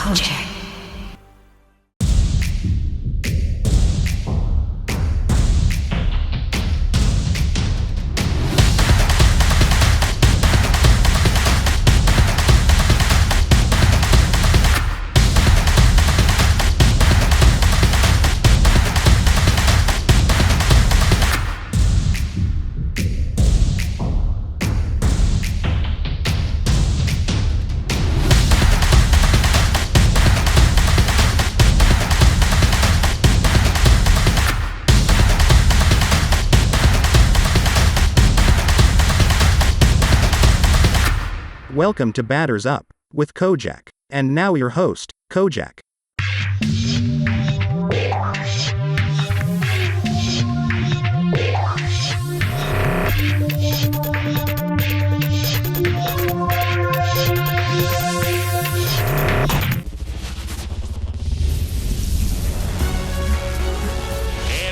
Kojak. Welcome to Batters Up with Kojak. And now your host, Kojak.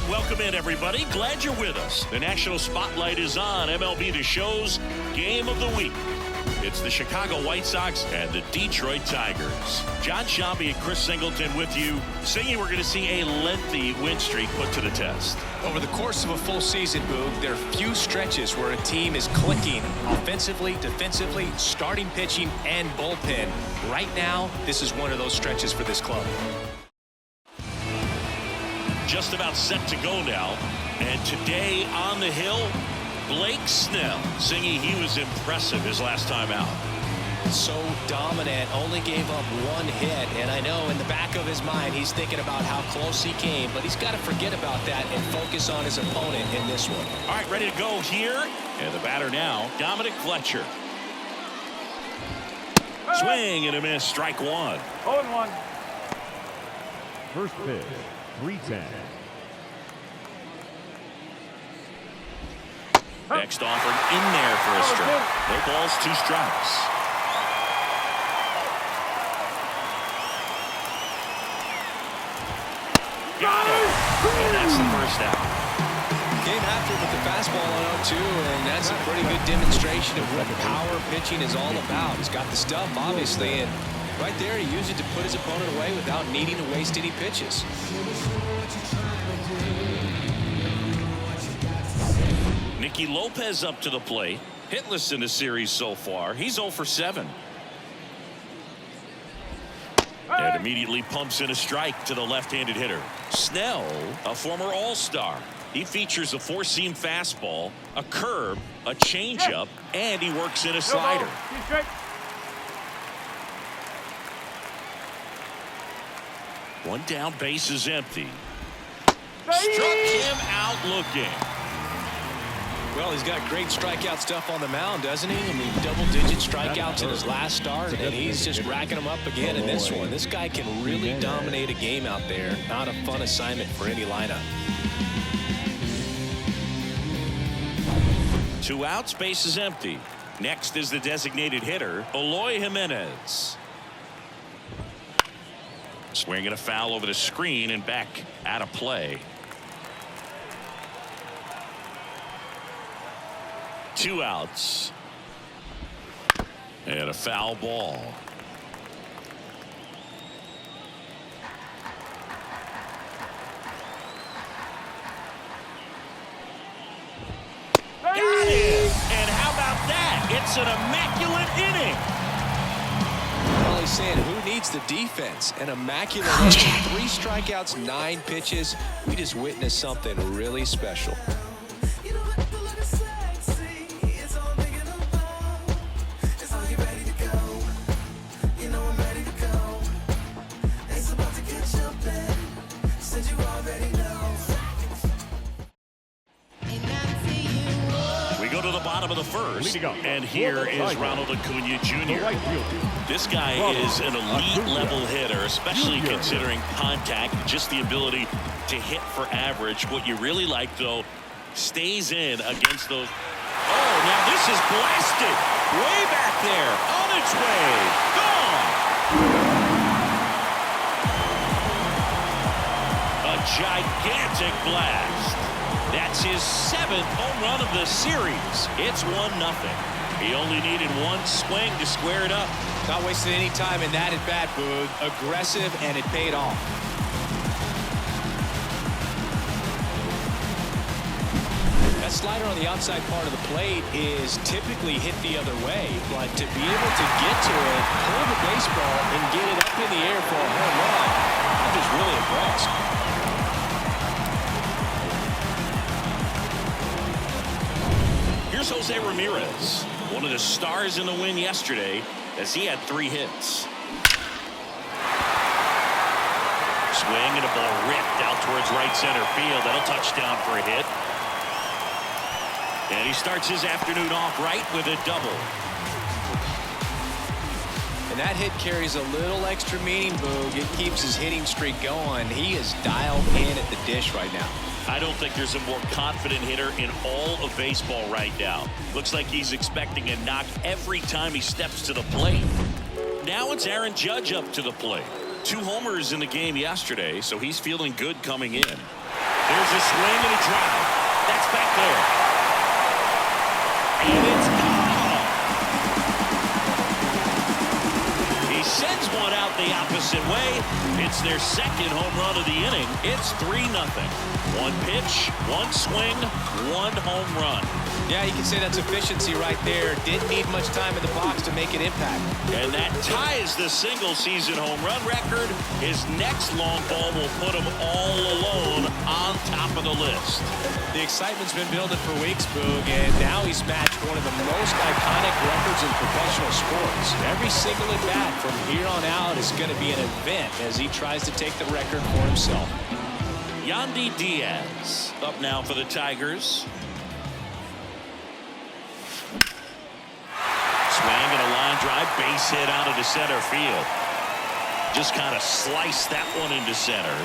Welcome in, everybody. Glad you're with us. The national spotlight is on MLB The Show's Game of the Week. It's the Chicago White Sox and the Detroit Tigers. John Shambi and Chris Singleton with you. Singing, we're going to see a lengthy win streak put to the test. Over the course of a full season, Boog, there are few stretches where a team is clicking offensively, defensively, starting pitching, and bullpen. Right now, this is one of those stretches for this club. Just about set to go now. And today on the hill, Blake Snell. Singing, he was impressive his last time out. So dominant, only gave up one hit. And I know in the back of his mind, he's thinking about how close he came. But he's got to forget about that and focus on his opponent in this one. All right, ready to go here. And the batter now, Dominic Fletcher. Swing and a miss, strike one. 0-1. First pitch, 3-10. Next offered in there for a strike. No balls, 2 strikes. Got it. And that's the first out. Came after with the fastball on 0-2, and that's a pretty good demonstration of what power pitching is all about. He's got the stuff, obviously, and right there he used it to put his opponent away without needing to waste any pitches. Nicky Lopez up to the plate. Hitless in the series so far. He's 0 for 7. And immediately pumps in a strike to the left-handed hitter. Snell, a former All-Star. He features a 4-seam fastball, a curve, a changeup, and he works in a slider. One down, base is empty. Struck him out looking. Well, he's got great strikeout stuff on the mound, doesn't he? I mean, double-digit strikeouts in his last start, and he's just racking them up again in this one. This guy can really dominate a game out there. Not a fun assignment for any lineup. 2 outs, base is empty. Next is the designated hitter, Eloy Jimenez. Swinging a foul over the screen and back out of play. 2 outs. And a foul ball. Got it! And how about that? It's an immaculate inning. Well, he's saying, who needs the defense? An immaculate inning, 3 strikeouts, 9 pitches. We just witnessed something really special. Bottom of the first, and here is Ronald Acuna Jr. This guy is an elite level hitter, especially considering contact, just the ability to hit for average. What you really like, though, stays in against those. Oh, now this is blasted way back there, on its way, gone. A gigantic blast. That's his 7th home run of the series. It's 1-0. He only needed one swing to square it up. Not wasting any time in that at bat, Boog. Aggressive, and it paid off. That slider on the outside part of the plate is typically hit the other way, but to be able to get to it, pull the baseball, and get it up in the air for a home run, I'm just really impressed. Here's Jose Ramirez, one of the stars in the win yesterday, as he had 3 hits. Swing and a ball ripped out towards right center field. That'll touchdown for a hit. And he starts his afternoon off right with a double. And that hit carries a little extra meaning, Boog. It keeps his hitting streak going. He is dialed in at the dish right now. I don't think there's a more confident hitter in all of baseball right now. Looks like he's expecting a knock every time he steps to the plate. Now it's Aaron Judge up to the plate. 2 homers in the game yesterday, so he's feeling good coming in. There's a swing and a drive. That's back there. And it's gone. He sends one out the opposite way. It's their second home run of the inning. It's 3-0. 1 pitch, 1 swing, 1 home run. Yeah, you can say that's efficiency right there. Didn't need much time in the box to make an impact. And that ties the single-season home run record. His next long ball will put him all alone on top of the list. The excitement's been building for weeks, Boog, and now he's matched one of the most iconic records in professional sports. Every single at-bat from here on out is going to be an event as he tries to take the record for himself. Yandy Diaz up now for the Tigers. Swing and a line drive, base hit out into center field. Just kind of sliced that one into center.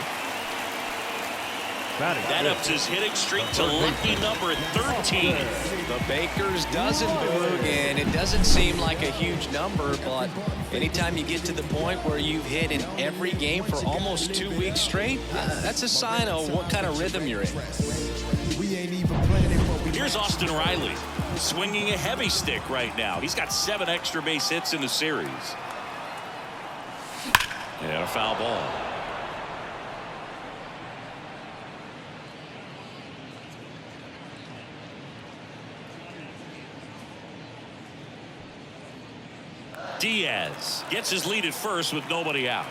That ups his hitting streak to lucky number 13. The Baker's dozen, Boog, and it doesn't seem like a huge number, but anytime you get to the point where you've hit in every game for almost 2 weeks straight, that's a sign of what kind of rhythm you're in. Here's Austin Riley, swinging a heavy stick right now. He's got 7 extra base hits in the series. And a foul ball. Diaz gets his lead at first with nobody out.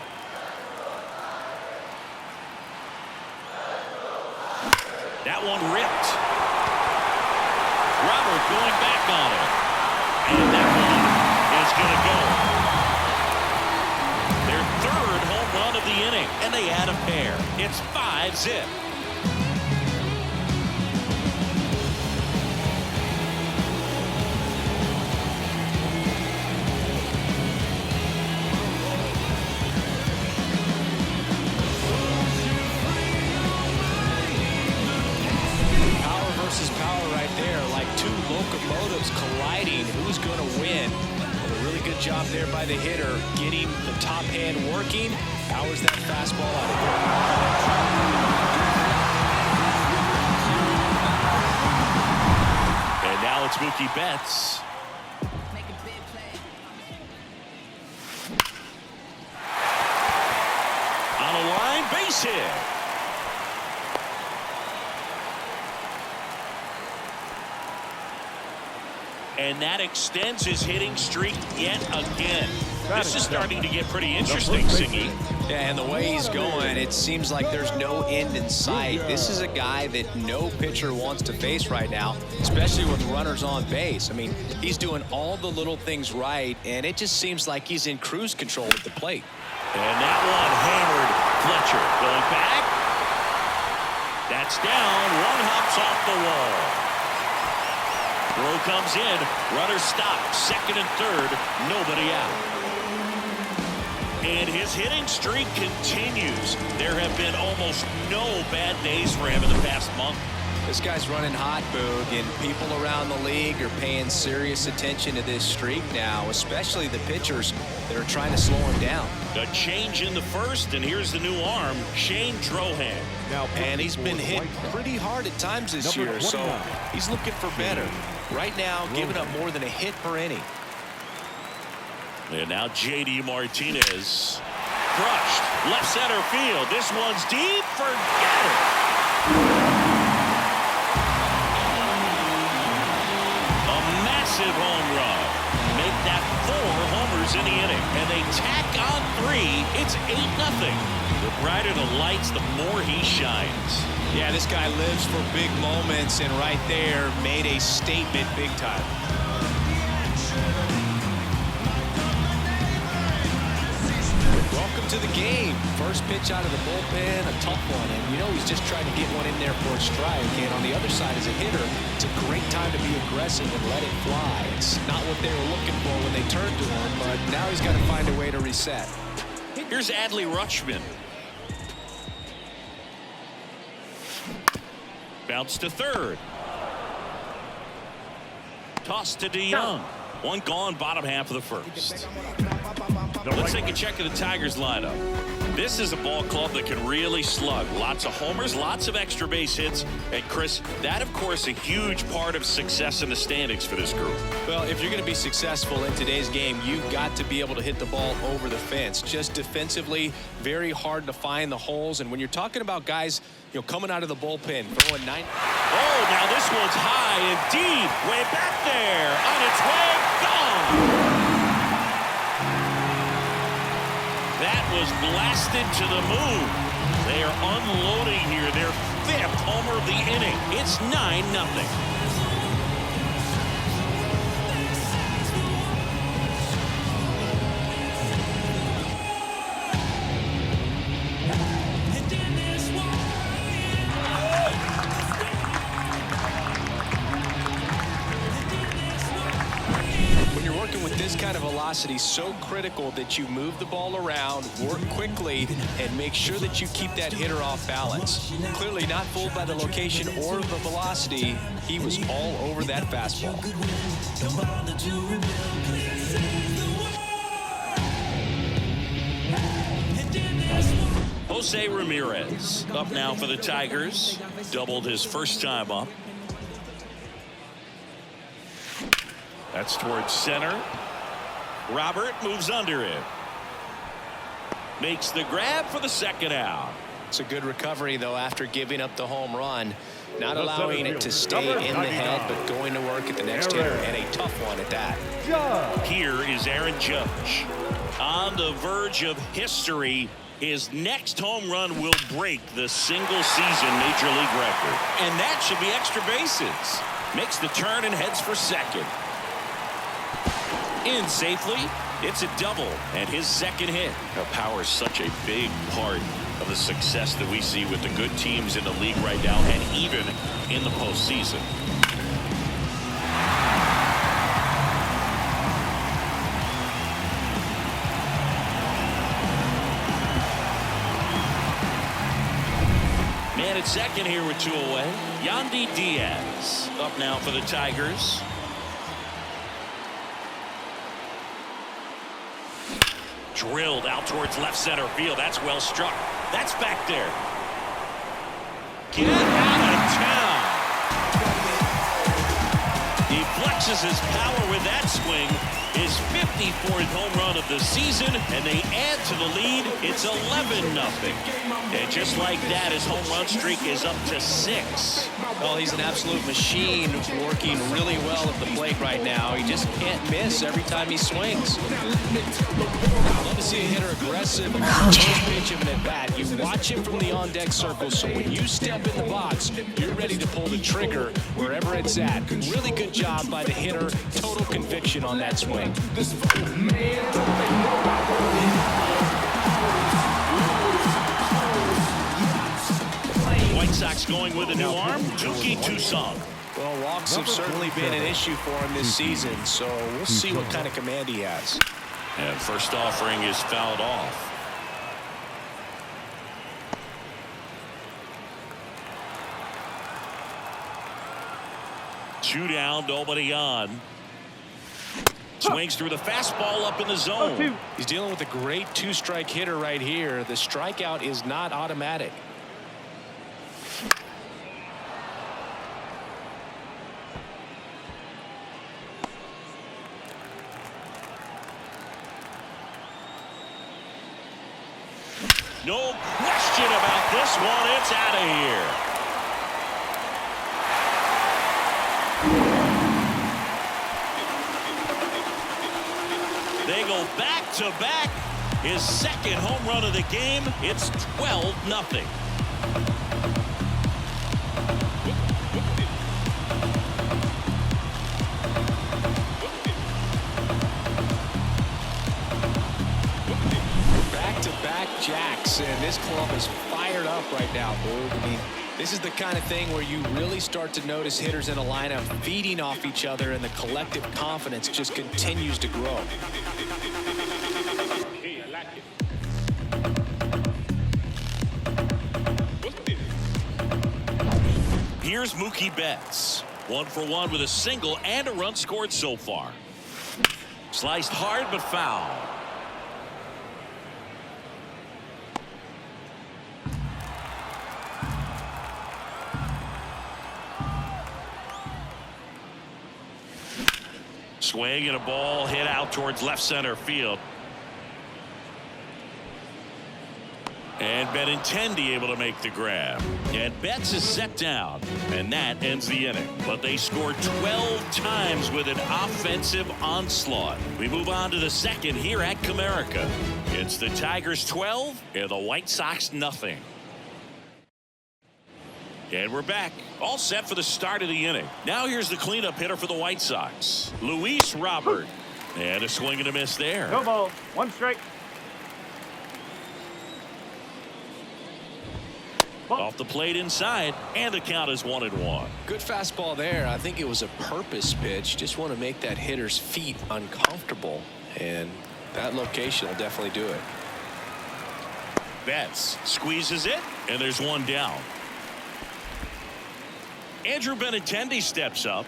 That one ripped. Robert going back on it. And that one is going to go. Their 3rd home run of the inning. And they add a pair. It's 5-zip. Locomotives colliding. Who's going to win? Well, a really good job there by the hitter, getting the top hand working. Powers that fastball out of here. And now it's Mookie Betts. On a line, base hit. And that extends his hitting streak yet again. This is starting to get pretty interesting, Singy. Yeah, and the way he's going, it seems like there's no end in sight. This is a guy that no pitcher wants to face right now, especially with runners on base. I mean, he's doing all the little things right, and it just seems like he's in cruise control at the plate. And that one hammered Fletcher. Going back. That's down. One hops off the wall. Throw comes in. Runner stopped. 2nd and 3rd. Nobody out. And his hitting streak continues. There have been almost no bad days for him in the past month. This guy's running hot, Boog, and people around the league are paying serious attention to this streak now, especially the pitchers that are trying to slow him down. A change in the 1st, and here's the new arm, Shane Drohan. And he's been hit pretty hard at times this year, so he's looking for better. Right now, giving up more than a hit per inning. And now J.D. Martinez. Crushed. Left center field. This one's deep. Forget it. A massive home run. Make that 4 homers in the inning. And they tack on 3. It's 8-0. The brighter the lights, the more he shines. Yeah, this guy lives for big moments, and right there made a statement big time. Welcome to the game. First pitch out of the bullpen, a tough one. And you know he's just trying to get one in there for a strike. And on the other side as a hitter, it's a great time to be aggressive and let it fly. It's not what they were looking for when they turned to him, but now he's got to find a way to reset. Here's Adley Rutschman. Bounce to third. Toss to DeYoung. One gone, bottom half of the first. Let's take a check of the Tigers lineup. This is a ball club that can really slug. Lots of homers, lots of extra base hits. And Chris, that of course a huge part of success in the standings for this group. Well, if you're going to be successful in today's game, you've got to be able to hit the ball over the fence. Just defensively, very hard to find the holes. And when you're talking about guys, coming out of the bullpen, throwing 9. Oh, now this one's high and deep, way back there, on its way, gone. That was blasted to the moon. They are unloading here their 5th homer of the inning. It's 9-0. Kind of velocity so critical that you move the ball around, work quickly, and make sure that you keep that hitter off balance. Clearly not fooled by the location or the velocity. He was all over that fastball. Jose Ramirez up now for the Tigers. Doubled his first time up. That's towards center. Robert moves under it. Makes the grab for the second out. It's a good recovery, though, after giving up the home run. Not allowing it to stay in the head, but going to work at the next hitter, and a tough one at that. Here is Aaron Judge. On the verge of history, his next home run will break the single-season Major League record. And that should be extra bases. Makes the turn and heads for second. In safely, it's a double and his second hit. Now, power is such a big part of the success that we see with the good teams in the league right now and even in the postseason. Man at second here with 2 away. Yandy Diaz up now for the Tigers. Drilled out towards left center field. That's well struck. That's back there. Get out of town. He flexes his power with that swing. His 54th home run of the season, and they add to the lead. It's 11-0. And just like that, his home run streak is up to 6. Well, he's an absolute machine, working really well at the plate right now. He just can't miss every time he swings. Love to see a hitter aggressive and pitch of an at-bat. You watch him from the on-deck circle, so when you step in the box, you're ready to pull the trigger wherever it's at. Really good job by the hitter. Total conviction on that swing. White Sox going with a new arm, Touki Toussaint. Well, walks have certainly been an issue for him this season, so we'll see what kind of command he has. And first offering is fouled off. Two down, nobody on. Swings through the fastball up in the zone. He's dealing with a great 2-strike hitter right here. The strikeout is not automatic. No question about this one. It's out of here. They go back to back. His second home run of the game. It's 12-0. Back-to-back jacks, and this club is fired up right now, Boog. I mean, this is the kind of thing where you really start to notice hitters in a lineup feeding off each other, and the collective confidence just continues to grow. Here's Mookie Betts. 1 for 1 with a single and a run scored so far. Sliced hard but foul. Swing and a ball hit out towards left center field. And Benintendi able to make the grab. And Betts is set down. And that ends the inning. But they scored 12 times with an offensive onslaught. We move on to the second here at Comerica. It's the Tigers 12 and the White Sox nothing. And we're back. All set for the start of the inning. Now here's the cleanup hitter for the White Sox. Luis Robert. And a swing and a miss there. No ball. 1 strike. Off the plate inside, and the count is 1-1. Good fastball there. I think it was a purpose pitch. Just want to make that hitter's feet uncomfortable, and that location will definitely do it. Betts squeezes it, and there's one down. Andrew Benintendi steps up.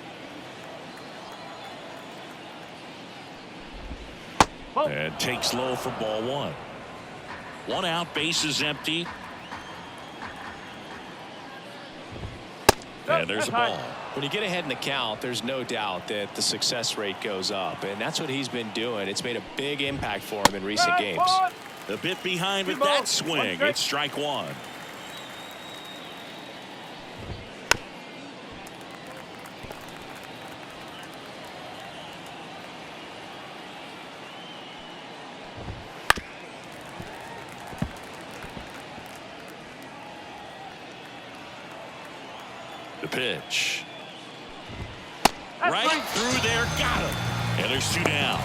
And takes low for ball 1. 1 out, bases empty. And there's a ball. When you get ahead in the count, there's no doubt that the success rate goes up, and that's what he's been doing. It's made a big impact for him in recent games. A bit behind with that swing. It's strike 1. The pitch. Right through there. Got him. And there's 2 down.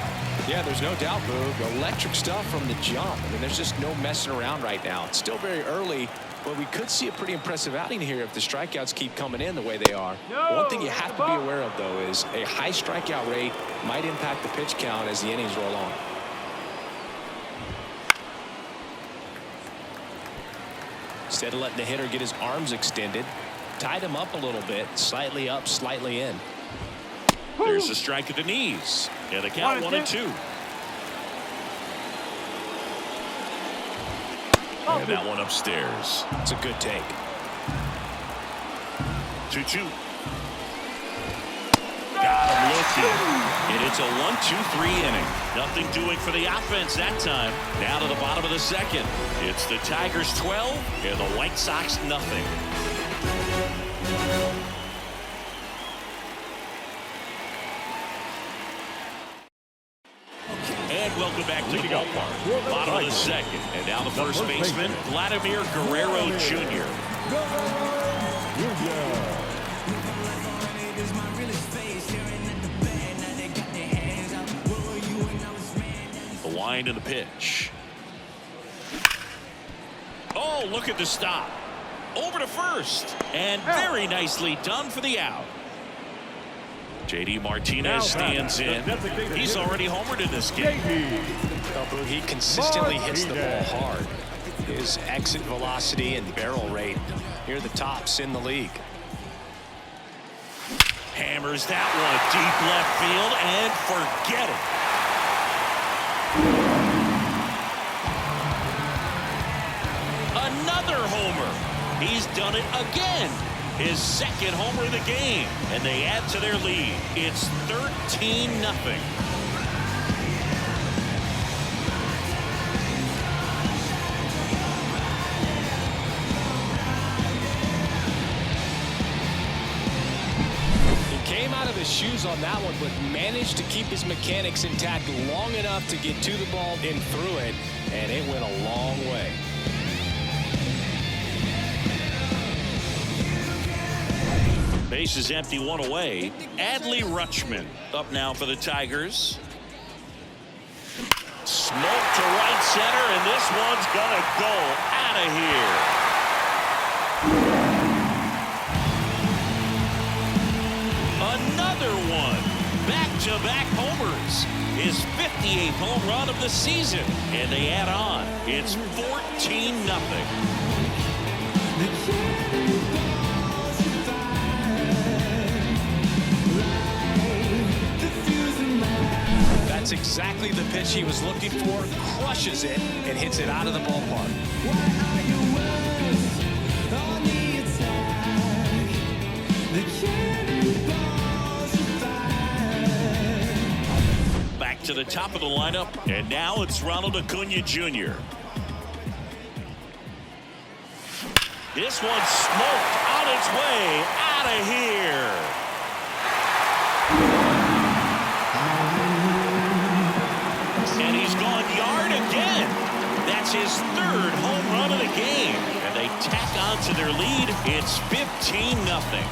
Yeah, there's no doubt, Boog. Electric stuff from the jump. I mean, there's just no messing around right now. It's still very early, but we could see a pretty impressive outing here if the strikeouts keep coming in the way they are. One thing you have to be aware of, though, is a high strikeout rate might impact the pitch count as the innings roll on. Instead of letting the hitter get his arms extended, tied him up a little bit, slightly up, slightly in. There's a strike at the knees. And the count 1-2. And that one upstairs. It's a good take. 2-2. Got him looking. And it's a 1-2-3 inning. Nothing doing for the offense that time. Now to the bottom of the second. It's the Tigers 12 and the White Sox nothing. And welcome back to the ballpark. Bottom of the second. And now the first baseman, Vladimir Guerrero Jr. The wind and the pitch. Oh, look at the stop. Over to first. And very nicely done for the out. J.D. Martinez stands in. He's already homered in this game. He consistently hits the ball hard. His exit velocity and barrel rate near the tops in the league. Hammers that one deep left field and forget it. Another homer. He's done it again. His second homer of the game, and they add to their lead. It's 13-0. shoes on that one, but managed to keep his mechanics intact long enough to get to the ball and through it, and it went a long way. Base is empty, one away. Adley Rutschman up now for the Tigers. Smoke to right center, and this one's gonna go out of here. Another one. Back-to-back homers. His 58th home run of the season. And they add on. It's 14-0. That's exactly the pitch he was looking for. Crushes it and hits it out of the ballpark. Back to the top of the lineup, and now it's Ronald Acuna Jr. This one's smoked on its way out of here. And he's gone yard again. That's his third home run of the game. And they tack on to their lead. It's 15-0.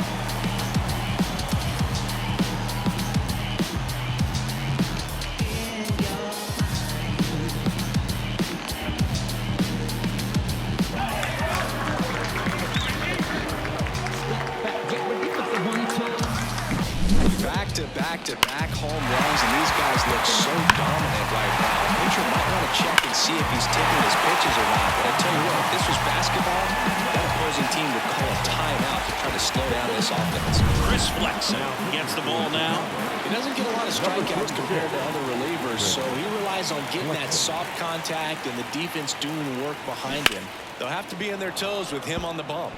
Back-to-back home runs, and these guys look so dominant right now. The pitcher might want to check and see if he's taking his pitches or not. But I tell you what, if this was basketball, that opposing team would call a timeout to try to slow down this offense. Chris Flexen gets the ball now. He doesn't get a lot of strikeouts compared to other relievers, so he relies on getting that soft contact and the defense doing the work behind him. They'll have to be on their toes with him on the bump.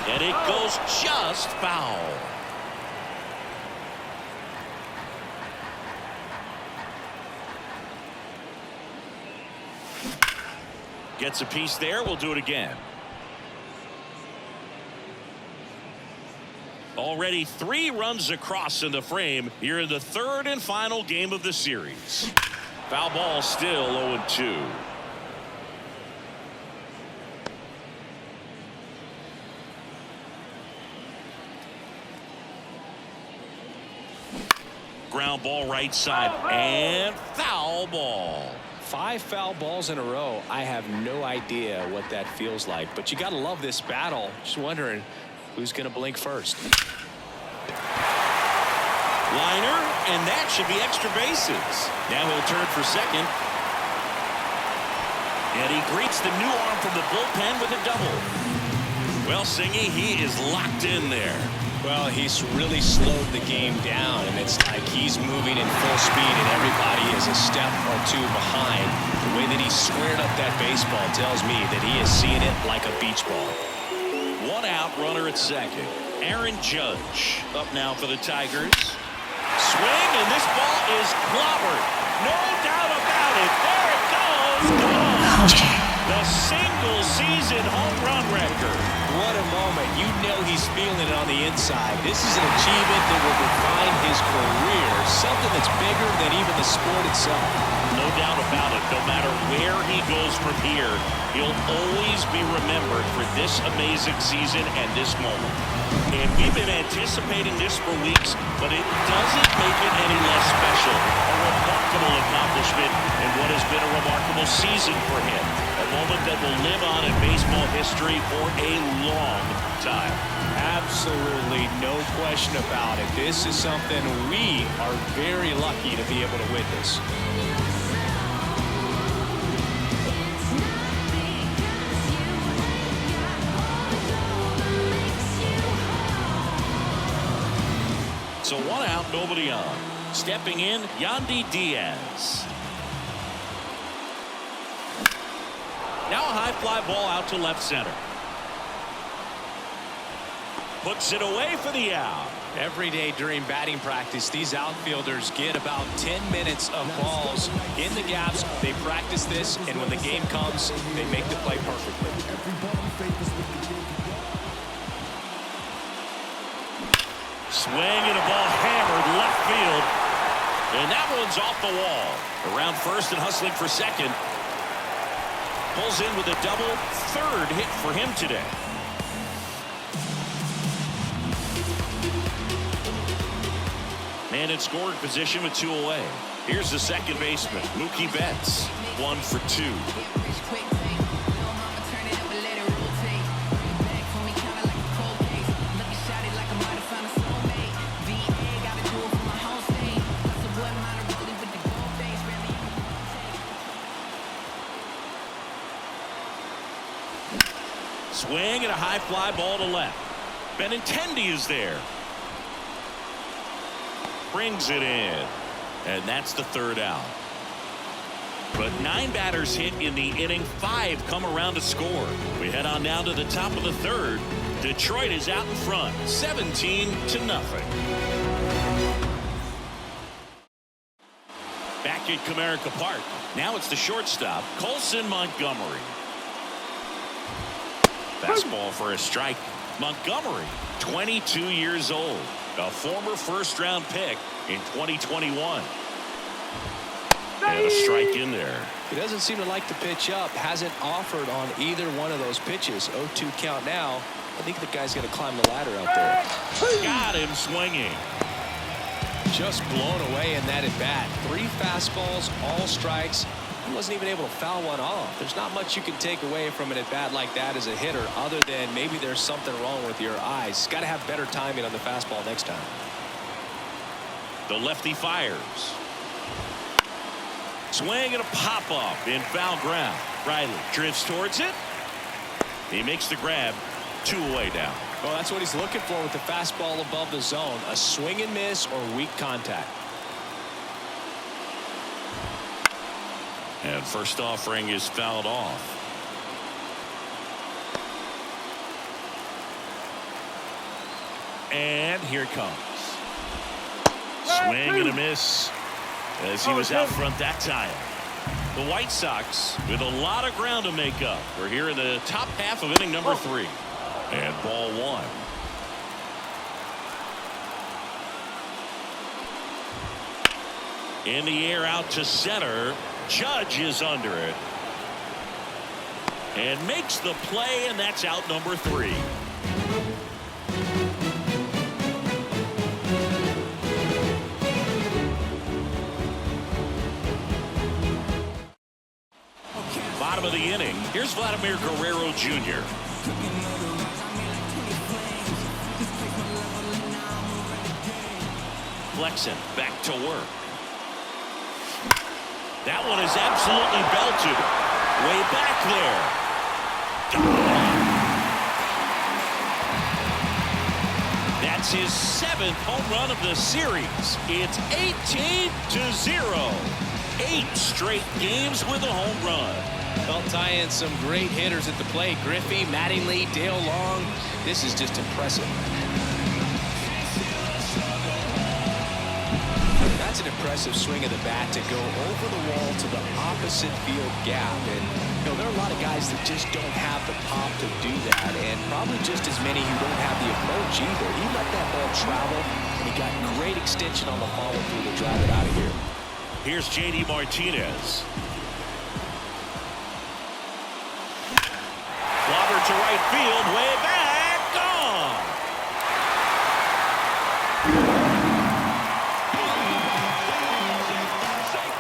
And it goes just foul. Gets a piece there. We'll do it again. Already 3 runs across in the frame here in the third and final game of the series. Foul ball still 0-2. Ground ball right side and foul ball. 5 foul balls in a row. I have no idea what that feels like, but you got to love this battle. Just wondering who's going to blink first. Liner, and that should be extra bases. Now he'll turn for second. And he greets the new arm from the bullpen with a double. Well, Singy, he is locked in there. Well, he's really slowed the game down, and it's like he's moving in full speed, and everybody is a step or two behind. The way that he squared up that baseball tells me that he is seeing it like a beach ball. 1 out, runner at second. Aaron Judge up now for the Tigers. Swing, and this ball is clobbered. No doubt about it. There it goes. Gone. The single-season home run record. What a moment. You know he's feeling it on the inside. This is an achievement that will define his career, something that's bigger than even the sport itself. No doubt about it. No matter where he goes from here, he'll always be remembered for this amazing season and this moment. And we've been anticipating this for weeks, but it doesn't make it any less special. A remarkable accomplishment in what has been a remarkable season for him. A moment that will live on in baseball history for a long time. Absolutely no question about it. This is something we are very lucky to be able to witness. So 1 out, nobody on. Stepping in, Yandy Diaz. Now a high fly ball out to left center. Puts it away for the out. Every day during batting practice, these outfielders get about 10 minutes of balls in the gaps. They practice this, and when the game comes, they make the play perfectly. Swing and a ball hammered left field. And that one's off the wall. Around first and hustling for second. Pulls in with a double. Third hit for him today. Man in scoring position with 2 away. Here's the second baseman, Mookie Betts. 1 for 2. Swing and a high fly ball to left. Benintendi is there. Brings it in. And that's the third out. But 9 batters hit in the inning. 5 come around to score. We head on down to the top of the third. Detroit is out in front. 17-0. Back at Comerica Park. Now it's the shortstop, Colson Montgomery. Fastball for a strike. Montgomery, 22 years old, a former first-round pick in 2021. And a strike in there. He doesn't seem to like the pitch up. Hasn't offered on either one of those pitches. 0-2 count now. I think the guy's going to climb the ladder out there. Got him swinging. Just blown away in that at bat. 3 fastballs, all strikes. He wasn't even able to foul one off. There's not much you can take away from an at bat like that as a hitter, other than maybe there's something wrong with your eyes. Got to have better timing on the fastball next time. The lefty fires. Swing and a pop up in foul ground. Riley drifts towards it. He makes the grab. 2 away now. Well, that's what he's looking for with the fastball above the zone. A swing and miss or weak contact. And first offering is fouled off. And here it comes. Swing and a miss as he was out front that time. The White Sox with a lot of ground to make up. We're here in the top half of inning number 3. And ball 1. In the air out to center. Judge is under it. And makes the play, and that's out number 3. Bottom of the inning. Here's Vladimir Guerrero Jr. Flexen back to work. That one is absolutely belted. Way back there. That's his 7th home run of the series. It's 18-0. 8 straight games with a home run. They'll tie in some great hitters at the plate. Griffey, Mattingly, Dale Long. This is just impressive. That's an impressive swing of the bat to go over the wall to the opposite field gap. And you know, there are a lot of guys that just don't have the pop to do that, and probably just as many who don't have the approach either. He let that ball travel, and he got great extension on the follow through to drive it out of here. Here's J.D. Martinez. Clobber to right field, way back, gone.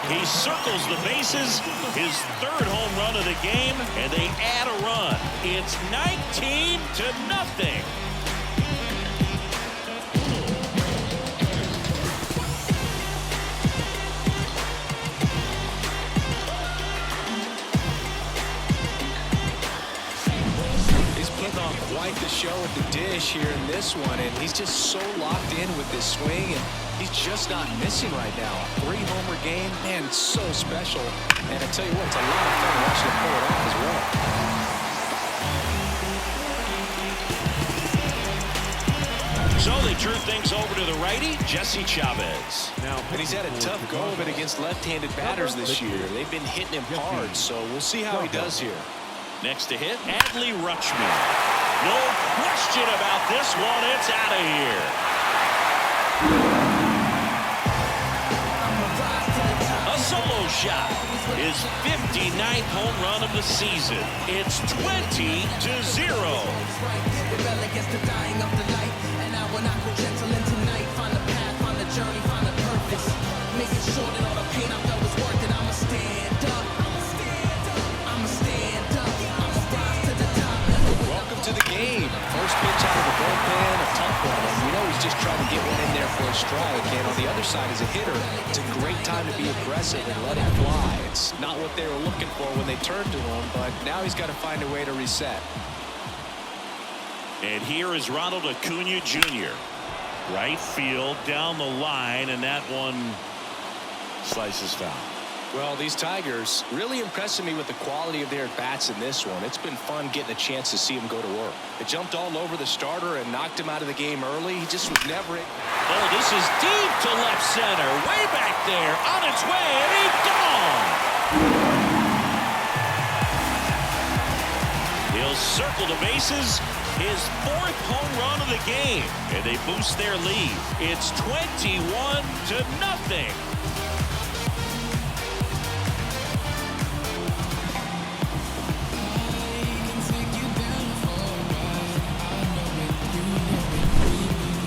He circles the bases, his 3rd home run of the game, and they add a run. It's 19-0. He's putting on quite the show at the dish here in this one, and he's just so locked in with this swing, and he's just not missing right now. 3-homer game, man, it's so special. And I tell you what, it's a lot of fun watching him pull it off as well. So they turn things over to the righty, Jesse Chavez. And he's had a tough go of it against left-handed batters this year. They've been hitting him hard, so we'll see how he does here. Next to hit, Adley Rutschman. No question about this one. It's out of here. A solo shot. His 59th home run of the season. It's 20-0. Welcome to the game. First pitch out of the bullpen, a tough one. And you know he's just trying to get one in there for a strike. And on the other side, as a hitter, it's a great time to be aggressive and let it fly. It's not what they were looking for when they turned to him, but now he's got to find a way to reset. And here is Ronald Acuna Jr. Right field, down the line, and that one slices foul. Well, these Tigers really impressing me with the quality of their at-bats in this one. It's been fun getting a chance to see them go to work. They jumped all over the starter and knocked him out of the game early. He just was never it. Oh, this is deep to left center. Way back there. On its way, and he's gone. He'll circle the bases. His 4th home run of the game. And they boost their lead. It's 21-0.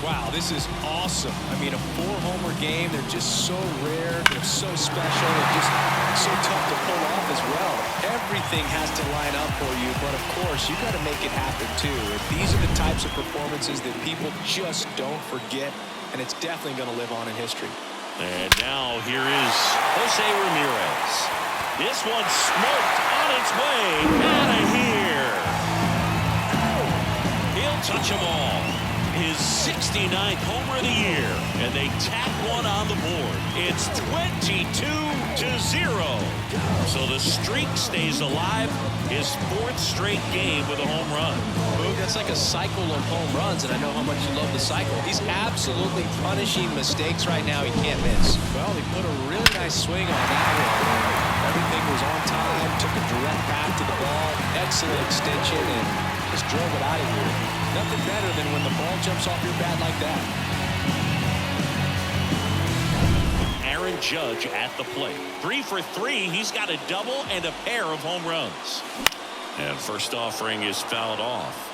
Wow, this is awesome. I mean, a 4-homer game. They're just so rare. They're so special. They're just so tough to pull off as well. Everything has to line up for you, but of course, you got to make it happen too. And these are the types of performances that people just don't forget, and it's definitely going to live on in history. And now here is Jose Ramirez. This one smoked on its way out of here. He'll touch them all. His 69th homer of the year, and they tack one on the board. It's 22-0. So the streak stays alive. His 4th straight game with a home run. Boog, that's like a cycle of home runs, and I know how much you love the cycle. He's absolutely punishing mistakes right now he can't miss. Well, he put a really nice swing on that one. Everything was on time, took a direct path to the ball, excellent extension, and just drove it out of here. Nothing better than when the ball jumps off your bat like that. Aaron Judge at the plate. 3 for 3. He's got a double and a pair of home runs. And first offering is fouled off.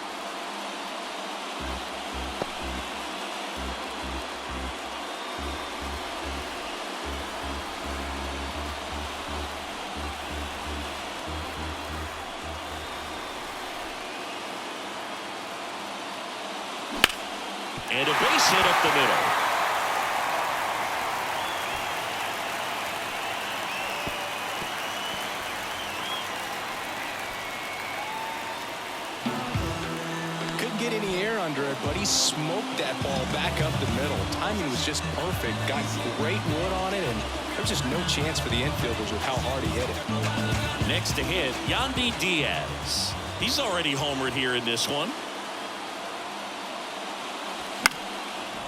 And a base hit up the middle. Couldn't get any air under it, but he smoked that ball back up the middle. Timing was just perfect. Got great wood on it, and there's just no chance for the infielders with how hard he hit it. Next to hit, Yandy Diaz. He's already homered here in this one.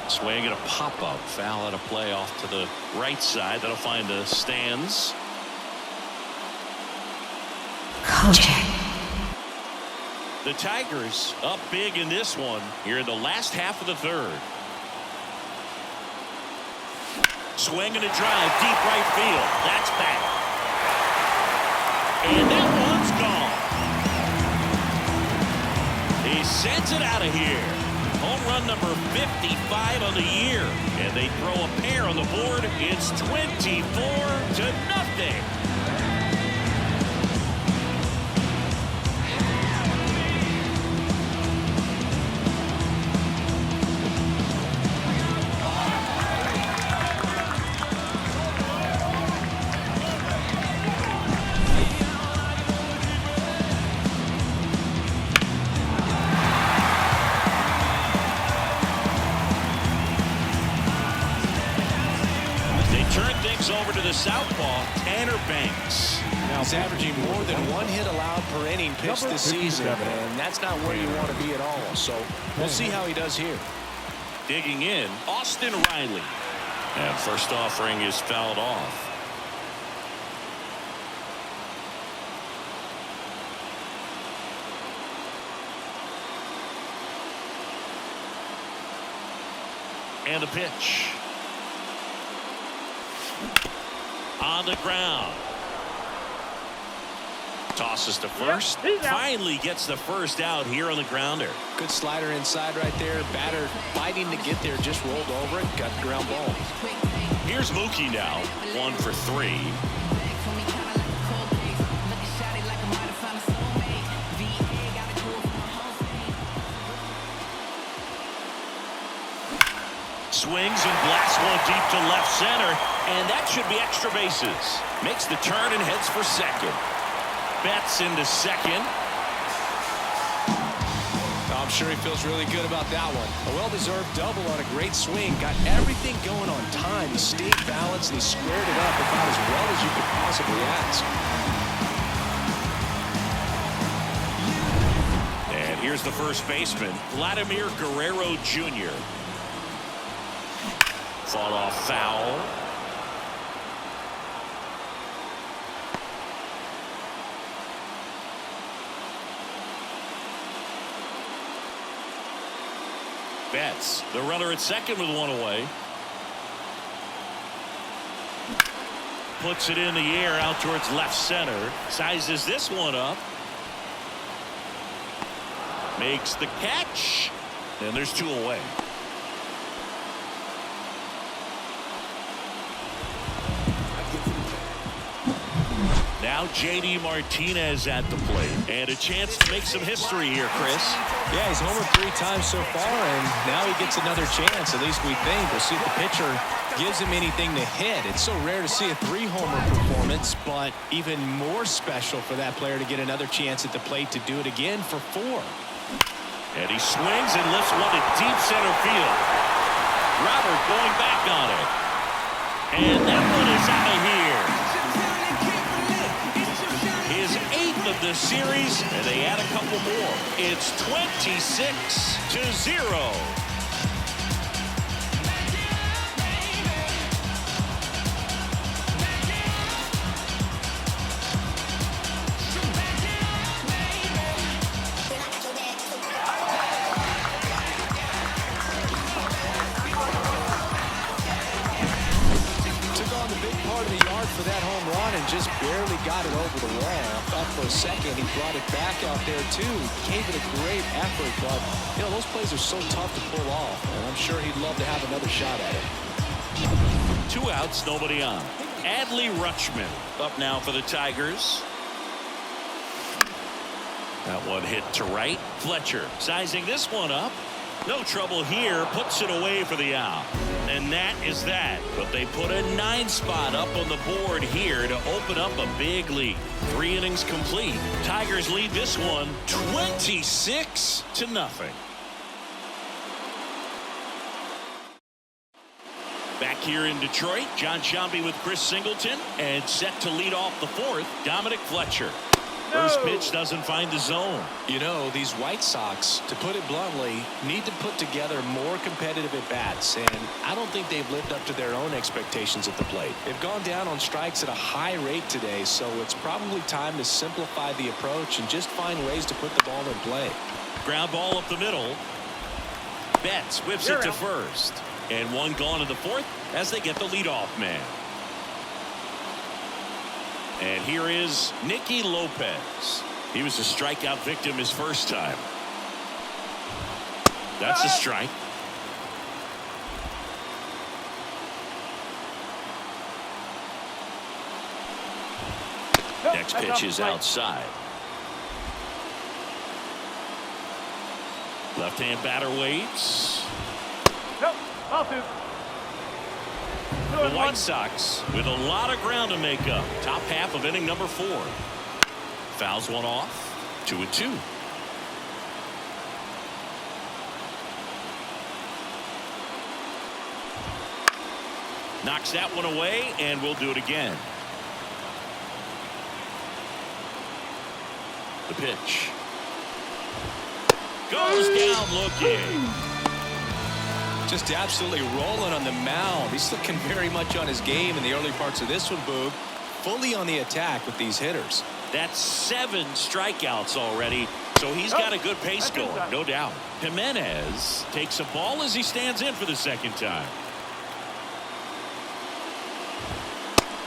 Swing and a pop-up. Foul out of play off to the right side. That'll find the stands. Kojak. The Tigers up big in this one here in the last half of the 3rd. Swing and a drive, deep right field. That's back. And that one's gone. He sends it out of here. Home run number 55 on the year. And they throw a pair on the board. It's 24-0. Over to the southpaw, Tanner Banks. Now he's averaging more than 1 hit allowed per inning pitched this season, and that's not where you want to be at all. So we'll see how he does here. Digging in, Austin Riley. And first offering is fouled off. And a pitch. On the ground. Tosses to first. Finally gets the first out here on the grounder. Good slider inside right there. Batter fighting to get there. Just rolled over it. Got the ground ball. Here's Mookie now. 1 for 3. Swings and blasts one deep to left center, and that should be extra bases. Makes the turn and heads for second. Betts into second. I'm sure he feels really good about that one. A well-deserved double on a great swing. Got everything going on time. He stayed balanced and he squared it up about as well as you could possibly ask. And here's the first baseman, Vladimir Guerrero Jr. Fought off foul. Betts, the runner at second with one away. Puts it in the air out towards left center. Sizes this one up. Makes the catch. And there's 2 away. Now J.D. Martinez at the plate. And a chance to make some history here, Chris. Yeah, he's homered 3 times so far, and now he gets another chance. At least we think. We'll see if the pitcher gives him anything to hit. It's so rare to see a 3-homer performance, but even more special for that player to get another chance at the plate to do it again for 4. And he swings and lifts one to deep center field. Robert going back on it. And that one is out of here. His 8th of the series, and they add a couple more. It's 26-0. For that home run and just barely got it over the wall. I thought for a second he brought it back out there too. Gave it a great effort, but you know those plays are so tough to pull off, and I'm sure he'd love to have another shot at it. 2 outs, nobody on. Adley Rutschman up now for the Tigers. That one hit to right. Fletcher sizing this one up. No trouble here. Puts it away for the out. And that is that. But they put a 9 spot up on the board here to open up a big lead. 3 innings complete. Tigers lead this one 26-0. Back here in Detroit, John Sciambi with Chris Singleton, and set to lead off the 4th, Dominic Fletcher. First pitch doesn't find the zone. You know, these White Sox, to put it bluntly, need to put together more competitive at-bats, and I don't think they've lived up to their own expectations at the plate. They've gone down on strikes at a high rate today, so it's probably time to simplify the approach and just find ways to put the ball in play. Ground ball up the middle. Betts whips it to first. And one gone in the 4th as they get the leadoff man. And here is Nicky Lopez. He was a strikeout victim his first time. That's a strike. Next pitch is outside. Left-hand batter waits. The White Sox with a lot of ground to make up. Top half of inning number 4. Fouls one off. 2-2. Knocks that one away, and we'll do it again. The pitch. Goes down looking. Just absolutely rolling on the mound. He's looking very much on his game in the early parts of this one, Boog. Fully on the attack with these hitters. That's 7 strikeouts already, so he's got a good pace going, no doubt. Jimenez takes a ball as he stands in for the second time.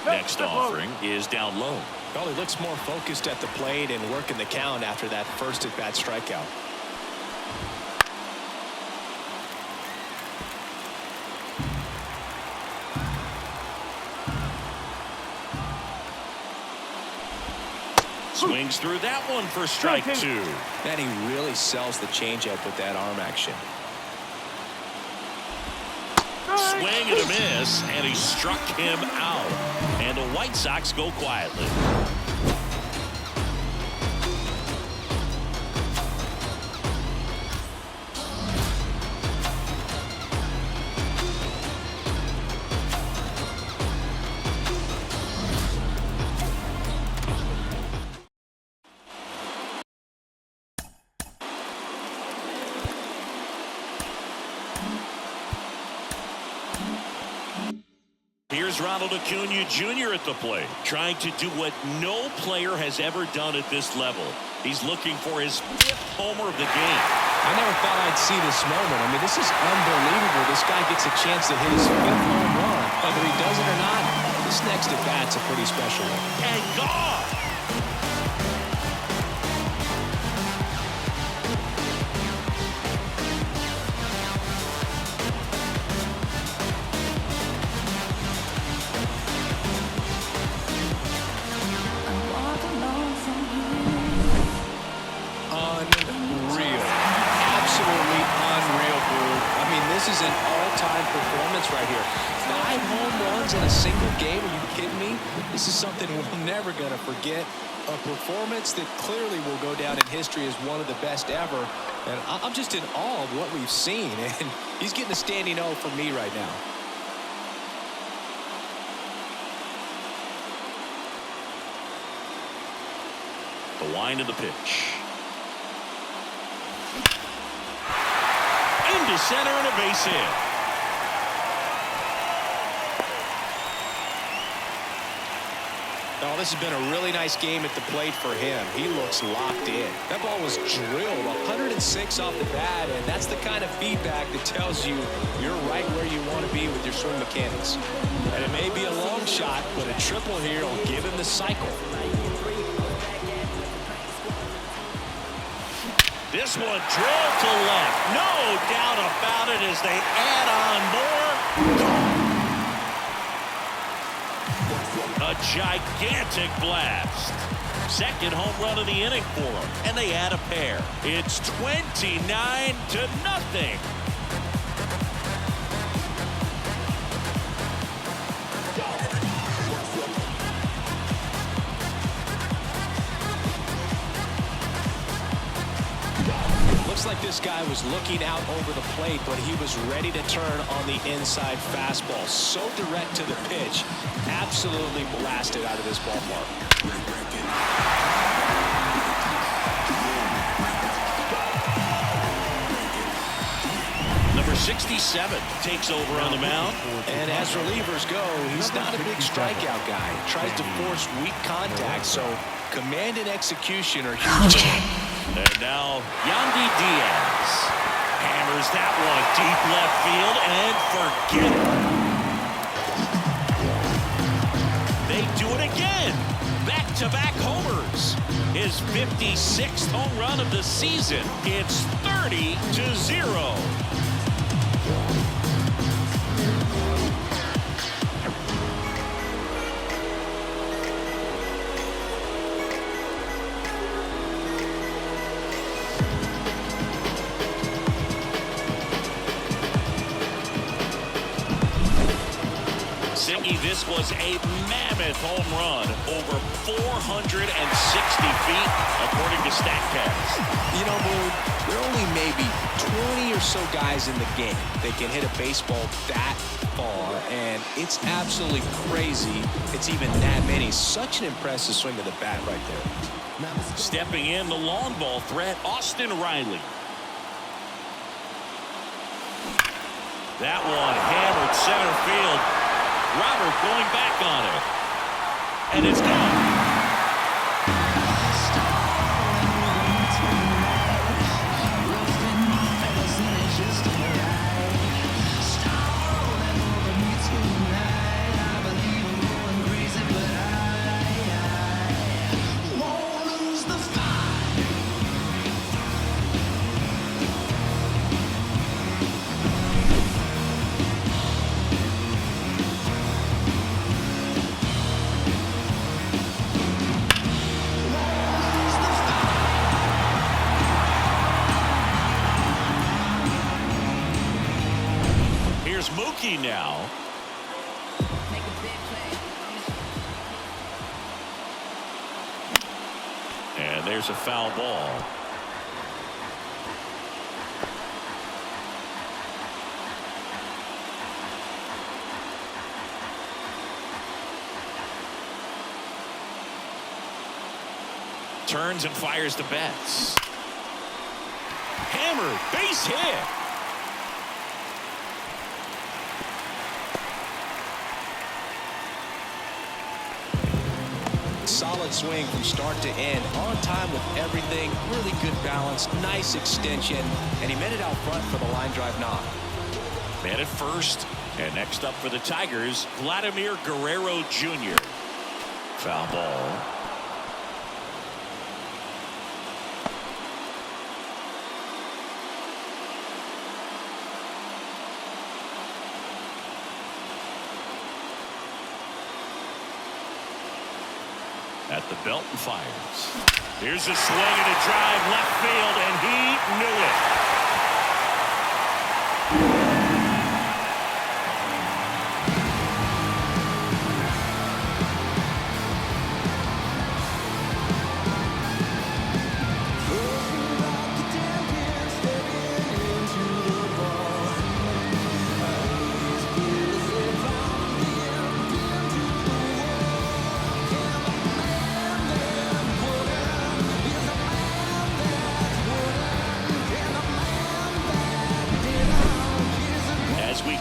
Next offering is down low. Well, he looks more focused at the plate and working the count after that first at-bat strikeout. Swings through that one for strike 2. And he really sells the changeup with that arm action. Swing and a miss, and he struck him out. And the White Sox go quietly. Here's Ronald Acuna Jr. at the plate, trying to do what no player has ever done at this level. He's looking for his 5th homer of the game. I never thought I'd see this moment. I mean, this is unbelievable. This guy gets a chance to hit his 5th home run. Whether he does it or not, this next at-bat's a pretty special one. And gone! This is an all-time performance right here. 5 home runs in a single game. Are you kidding me? This is something we're never going to forget. A performance that clearly will go down in history as one of the best ever. And I'm just in awe of what we've seen. And he's getting a standing O from me right now. The wind of the pitch. Into center and a base hit. Oh, this has been a really nice game at the plate for him. He looks locked in. That ball was drilled 106 off the bat, and that's the kind of feedback that tells you you're right where you want to be with your swing mechanics. And it may be a long shot, but a triple here will give him the cycle. This one drilled to left. No doubt about it as they add on more. A gigantic blast. Second home run of the inning for them. And they add a pair. It's 29-0. Looks like this guy was looking out over the plate, but he was ready to turn on the inside fastball. So direct to the pitch. Absolutely blasted out of this ballpark. Number 67 takes over on the mound. And as relievers go, he's not a big strikeout guy. Tries to force weak contact, so command and execution are huge. And now Yandy Diaz hammers that one deep left field and forget it. They do it again. Back-to-back homers. His 56th home run of the season. It's 30-0. This was a mammoth home run, over 460 feet, according to StatCast. You know, Boog, there are only maybe 20 or so guys in the game that can hit a baseball that far, and it's absolutely crazy it's even that many. Such an impressive swing of the bat right there. Stepping in, the long ball threat, Austin Riley. That one hammered center field. Robert going back on it. And it's gone. Mookie now. And there's a foul ball. Turns and fires to Betts. Hammered, base hit. Solid swing from start to end, on time with everything, really good balance, nice extension, and he made it out front for the line drive knock. Man at first, and next up for the Tigers, Vladimir Guerrero Jr. Foul ball. At the belt and fires. Here's a swing and a drive left field, and he knew it.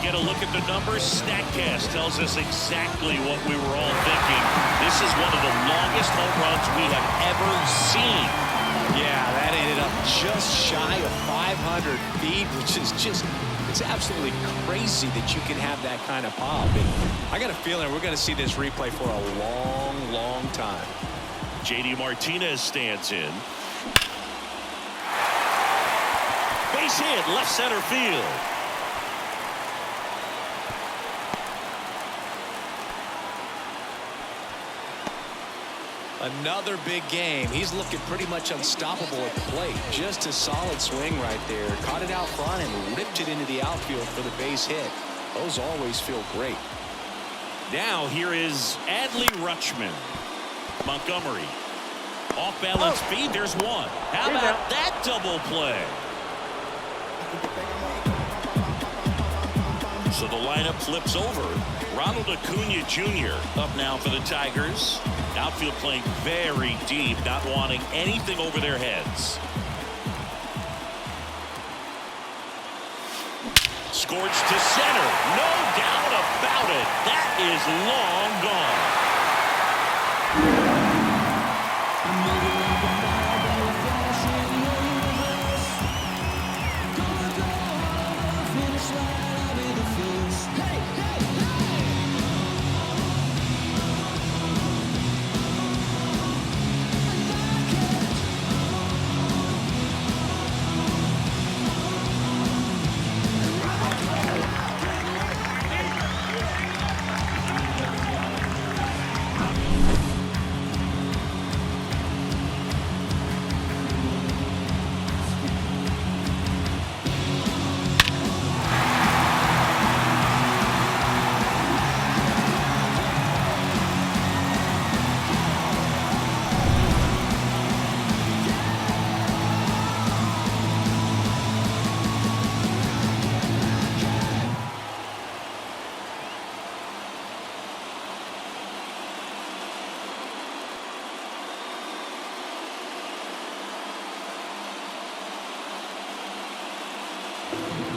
Get a look at the numbers. StatCast tells us exactly what we were all thinking. This is one of the longest home runs we have ever seen. Yeah, that ended up just shy of 500 feet, which is just, it's absolutely crazy that you can have that kind of pop. And I got a feeling we're going to see this replay for a long, long time. JD Martinez stands in. Base hit, left center field. Another big game. He's looking pretty much unstoppable at the plate. Just a solid swing right there. Caught it out front and ripped it into the outfield for the base hit. Those always feel great. Now here is Adley Rutschman. Montgomery. Off balance feed. There's one. How about that double play? So the lineup flips over. Ronald Acuna Jr. up now for the Tigers. Outfield playing very deep, not wanting anything over their heads. Scorched to center. No doubt about it. That is long gone.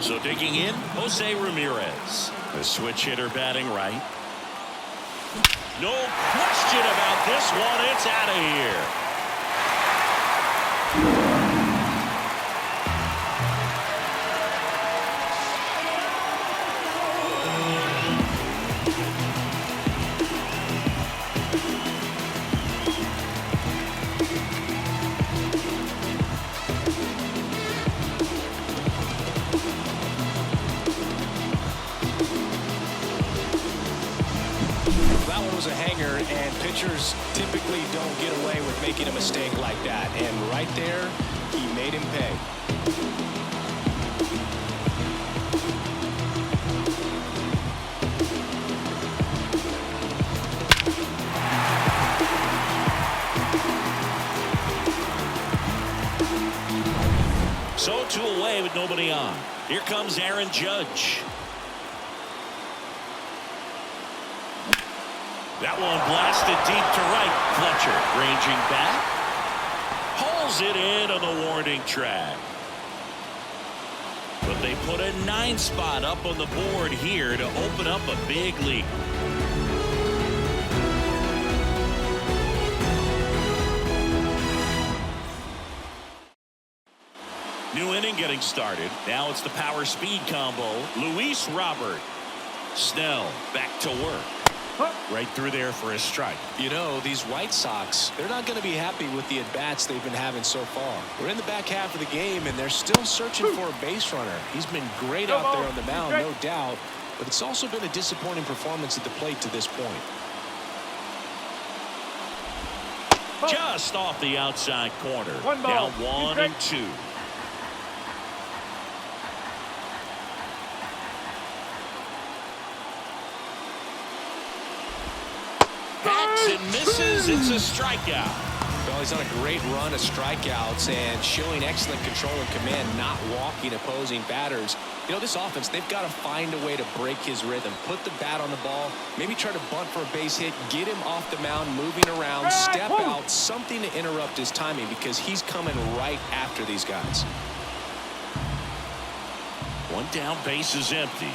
So digging in, Jose Ramirez. The switch hitter batting right. No question about this one. It's out of here. And pitchers typically don't get away with making a mistake like that. And right there, he made him pay. So 2 away with nobody on. Here comes Aaron Judge. That one blasted deep to right. Fletcher ranging back. Hauls it in on the warning track. But they put a 9 spot up on the board here to open up a big lead. New inning getting started. Now it's the power speed combo. Luis Robert. Snell back to work. Right through there for a strike. You know, these White Sox, they're not going to be happy with the at-bats they've been having so far. We're in the back half of the game, and they're still searching for a base runner. He's been great out there on the mound, no doubt, but it's also been a disappointing performance at the plate to this point. Just off the outside corner. Now 1-2. And misses. It's a strikeout. Well, he's on a great run of strikeouts and showing excellent control and command, not walking opposing batters. You know, this offense, they've got to find a way to break his rhythm, put the bat on the ball, maybe try to bunt for a base hit, get him off the mound, moving around, step out, something to interrupt his timing because he's coming right after these guys. One down, base is empty.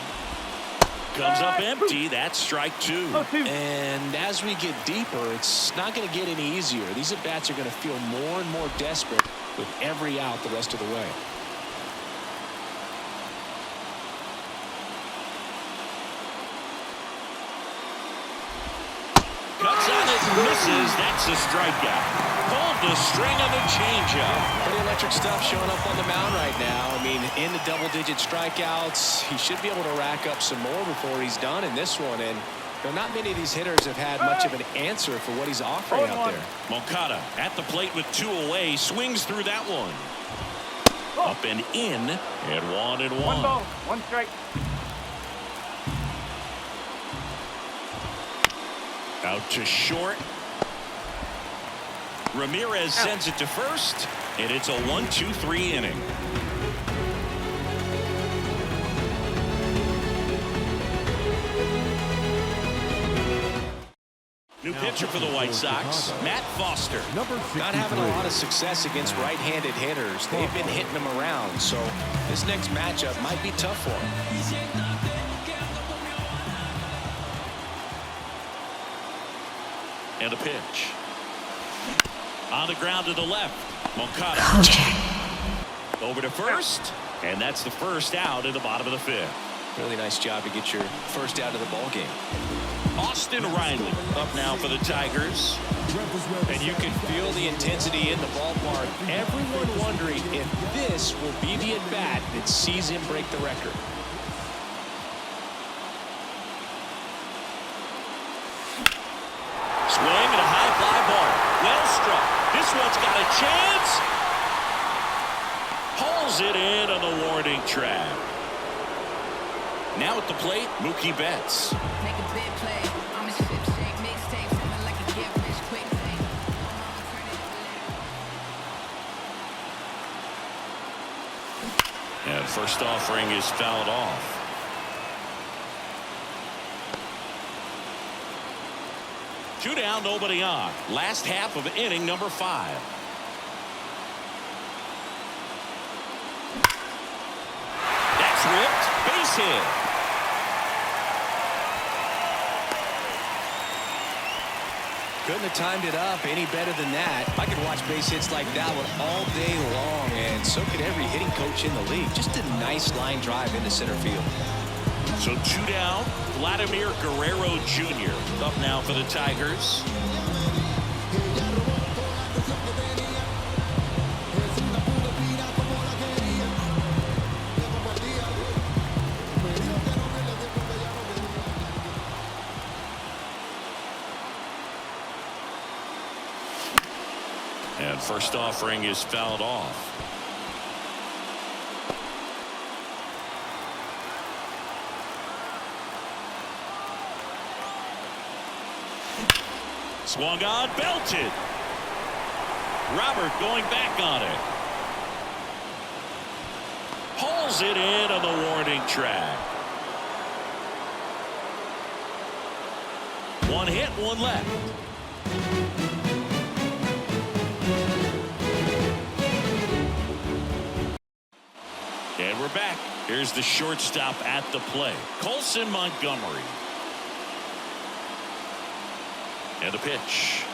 Comes up empty. That's strike 2. And as we get deeper, it's not going to get any easier. These at-bats are going to feel more and more desperate with every out the rest of the way. Cuts on it, misses. That's a strikeout. Pulled the string of the changeup. Pretty electric stuff showing up on the mound right now. I mean, in the double-digit strikeouts, he should be able to rack up some more before he's done in this one. And you know, not many of these hitters have had much of an answer for what he's offering out there. Moncada at the plate with 2 away, swings through that one. Up and in, and 1-1. 1 ball, 1 strike. Out to short. Ramirez sends it to first, and it's a 1-2-3 inning. New pitcher for the White Sox, Matt Foster. Not having a lot of success against right-handed hitters. They've been hitting them around, so this next matchup might be tough for him. And a pitch. On the ground to the left. Moncada. Kojak. Over to first. And that's the first out in the bottom of the 5th. Really nice job to get your first out of the ball game. Austin Riley up now for the Tigers. And you can feel the intensity in the ballpark. Everyone wondering if this will be the at-bat that sees him break the record. Swing and a high fly ball. Well struck. This one's got a chance. Hauls it in on the warning track. Now at the plate, Mookie Betts. Make a big play. I'm a ship shake mixtape. Feeling like a get rich quick thing. And first offering is fouled off. Two down, nobody on. Last half of inning number 5. hit. Couldn't have timed it up any better than that. I could watch base hits like that one all day long, and so could every hitting coach in the league. Just a nice line drive into center field. So 2 down. Vladimir Guerrero Jr. up now for the Tigers. And first offering is fouled off. Swung on, belted. Robert going back on it. Hauls it in on the warning track. 1 hit, 1 left. And we're back. Here's the shortstop at the play, Colson Montgomery. And the pitch.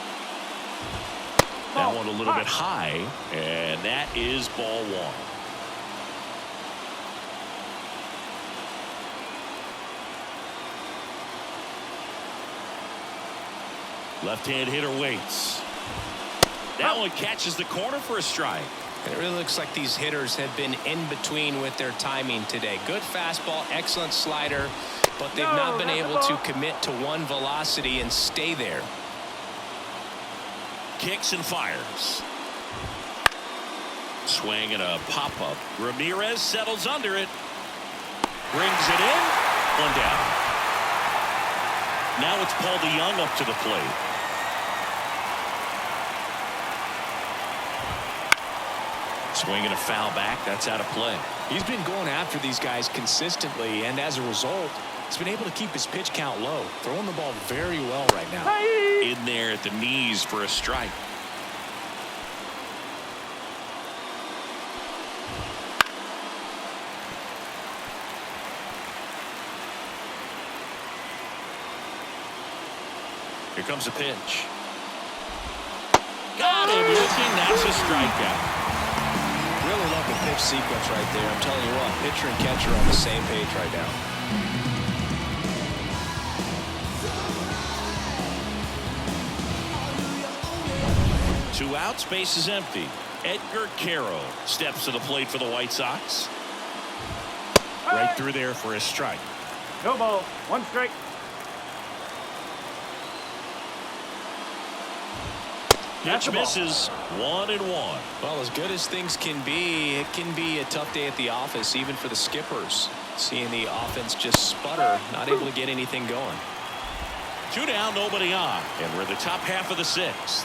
That one a little bit high, and that is ball 1. Left-hand hitter waits. That one catches the corner for a strike. It really looks like these hitters have been in between with their timing today. Good fastball, excellent slider, but they've not been able to commit to one velocity and stay there. Kicks and fires. Swing and a pop-up. Ramirez settles under it. Brings it in. 1 down. Now it's Paul DeYoung up to the plate. Swing and a foul back. That's out of play. He's been going after these guys consistently, and as a result, he's been able to keep his pitch count low. Throwing the ball very well right now. In there at the knees for a strike. Here comes a pitch. Got him looking. That's a strikeout. Really love the pitch sequence right there. I'm telling you what, pitcher and catcher are on the same page right now. Two outs, base is empty. Edgar Caro steps to the plate for the White Sox. Right through there for a strike. No ball, 1 strike. Pitch misses. 1-1. Well, as good as things can be, it can be a tough day at the office, even for the skippers. Seeing the offense just sputter, not able to get anything going. 2 down, nobody on, and we're in the top half of the 6th.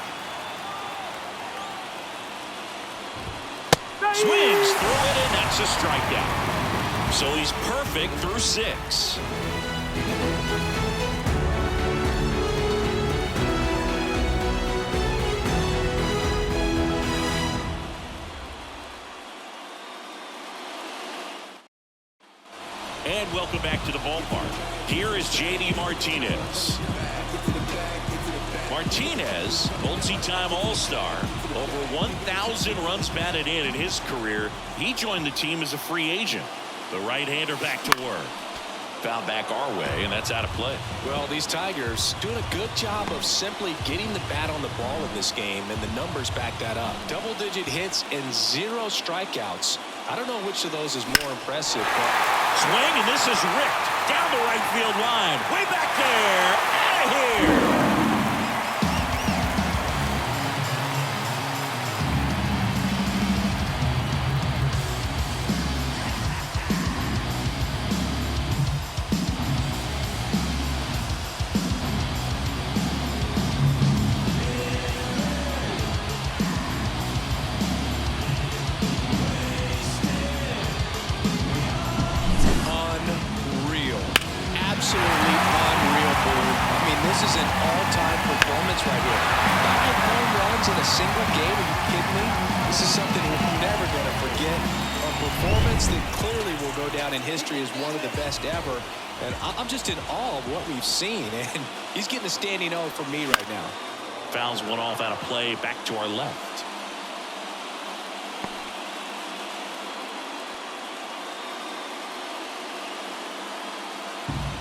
Swings through it, and that's a strikeout. So he's perfect through 6. And welcome back to the ballpark. Here is J.D. Martinez. Martinez, multi-time All-Star, over 1,000 runs batted in his career. He joined the team as a free agent. The right-hander back to work. Foul back our way, and that's out of play. Well, these Tigers doing a good job of simply getting the bat on the ball in this game, and the numbers back that up. Double-digit hits and 0 strikeouts. I don't know which of those is more impressive, but swing, and this is ripped down the right field line. Way back there. Out of here. absolutely unreal move. I mean, this is an runs in a single game. Are you kidding me? This is something we're never going to forget. A performance that clearly will go down in history as one of the best ever. And I'm just in awe of what we've seen. And he's getting a standing O from me right now. Fouls one off out of play, back to our left.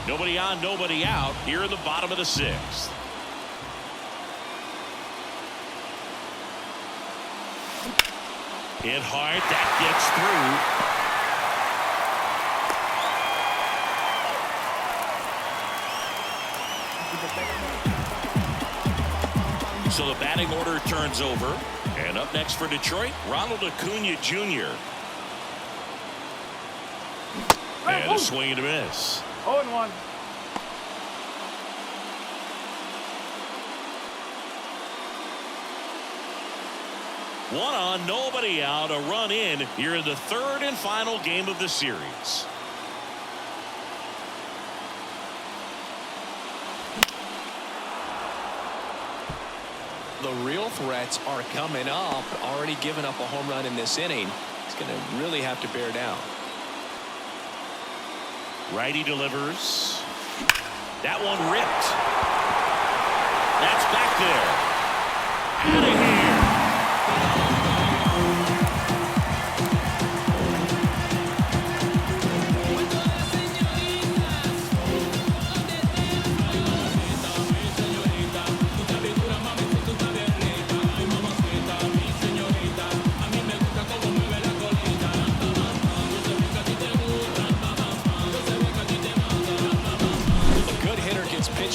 Nobody on, nobody out here in the bottom of the sixth. Hit hard, that gets through. So the batting order turns over. And up next for Detroit, Ronald Acuna Jr. And a swing and a miss. 0-1. One on, nobody out, a run in here in the third and final game of the series. The real threats are coming up. Already given up a home run in this inning. He's going to really have to bear down. Righty delivers. That one ripped. That's back there. Out of here.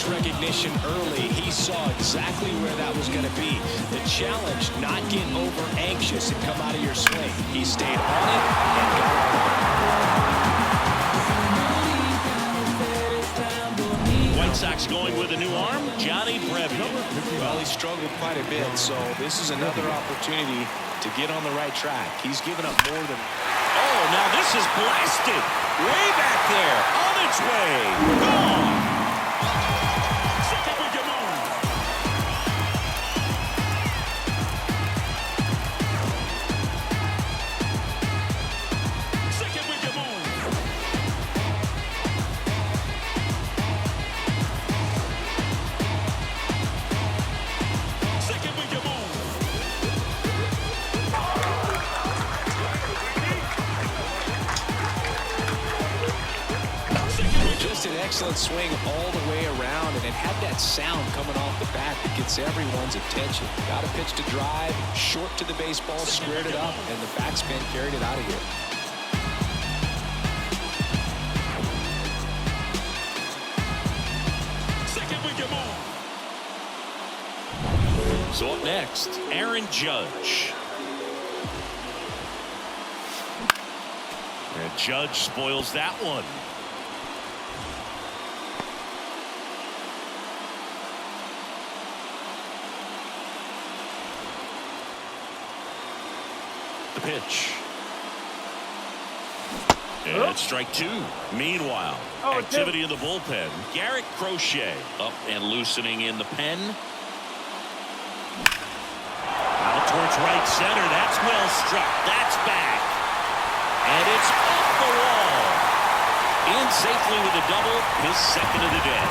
Recognition early. He saw exactly where that was going to be. The challenge, not get over anxious and come out of your swing. He stayed on it and got it. White Sox going with a new arm, Johnny Brevian. Well, he struggled quite a bit, so this is another opportunity to get on the right track. He's given up more than... Oh, now this is blasted. Way back there. On its way. Gone. Excellent swing all the way around, and it had that sound coming off the bat that gets everyone's attention. Got a pitch to drive, short to the baseball, squared it up, and the backspin carried it out of here. So up next, Aaron Judge. And Judge spoils that one. Pitch. And strike two. Meanwhile, activity in the bullpen. Garrett Crochet up and loosening in the pen. Out towards right center. That's well struck. That's back. And it's off the wall. In safely with a double. His second of the day.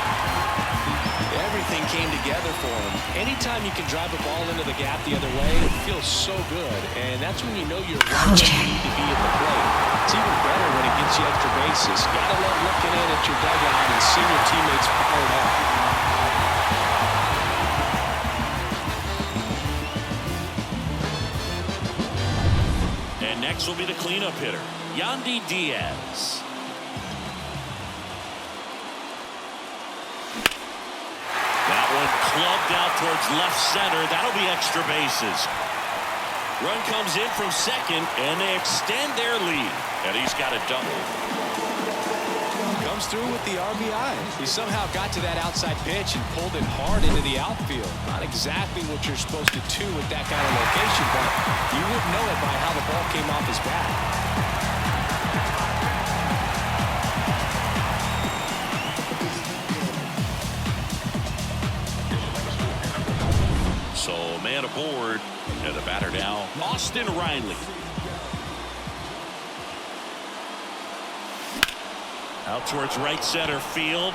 Everything came together for him. Anytime you can drive a ball into the gap the other way, it feels so good. And that's when you know you're right where you need to be at the plate. It's even better when it gets you extra bases. Gotta love looking in at your dugout and seeing your teammates fired up. And next will be the cleanup hitter, Yandy Diaz. Clubbed out towards left center. That'll be extra bases. Run comes in from second, and they extend their lead. And he's got a double. Comes through with the RBI. He somehow got to that outside pitch and pulled it hard into the outfield. Not exactly what you're supposed to do with that kind of location, but you wouldn't know it by how the ball came off his bat. man aboard. And the batter now, Austin Riley. Out towards right center field.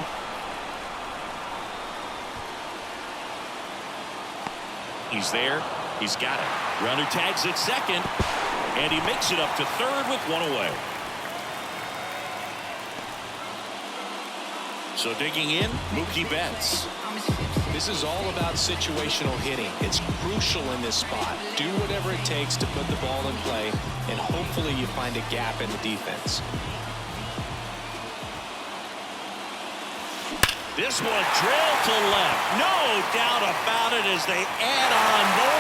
He's there. He's got it. Runner tags at second. And he makes it up to third with one away. So digging in, Mookie Betts. This is all about situational hitting. It's crucial in this spot. Do whatever it takes to put the ball in play, and hopefully you find a gap in the defense. This one drilled to left. No doubt about it as they add on more.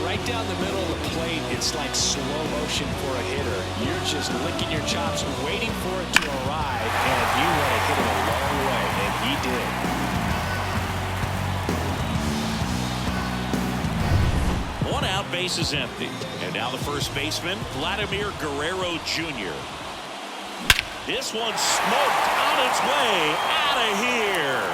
Right down the middle of the plate, it's like slow motion for a hitter. You're just licking your chops, waiting for it to arrive, and you want to hit it a long way, and he did. One out, base is empty. And now the first baseman, Vladimir Guerrero Jr. This one smoked on its way out of here.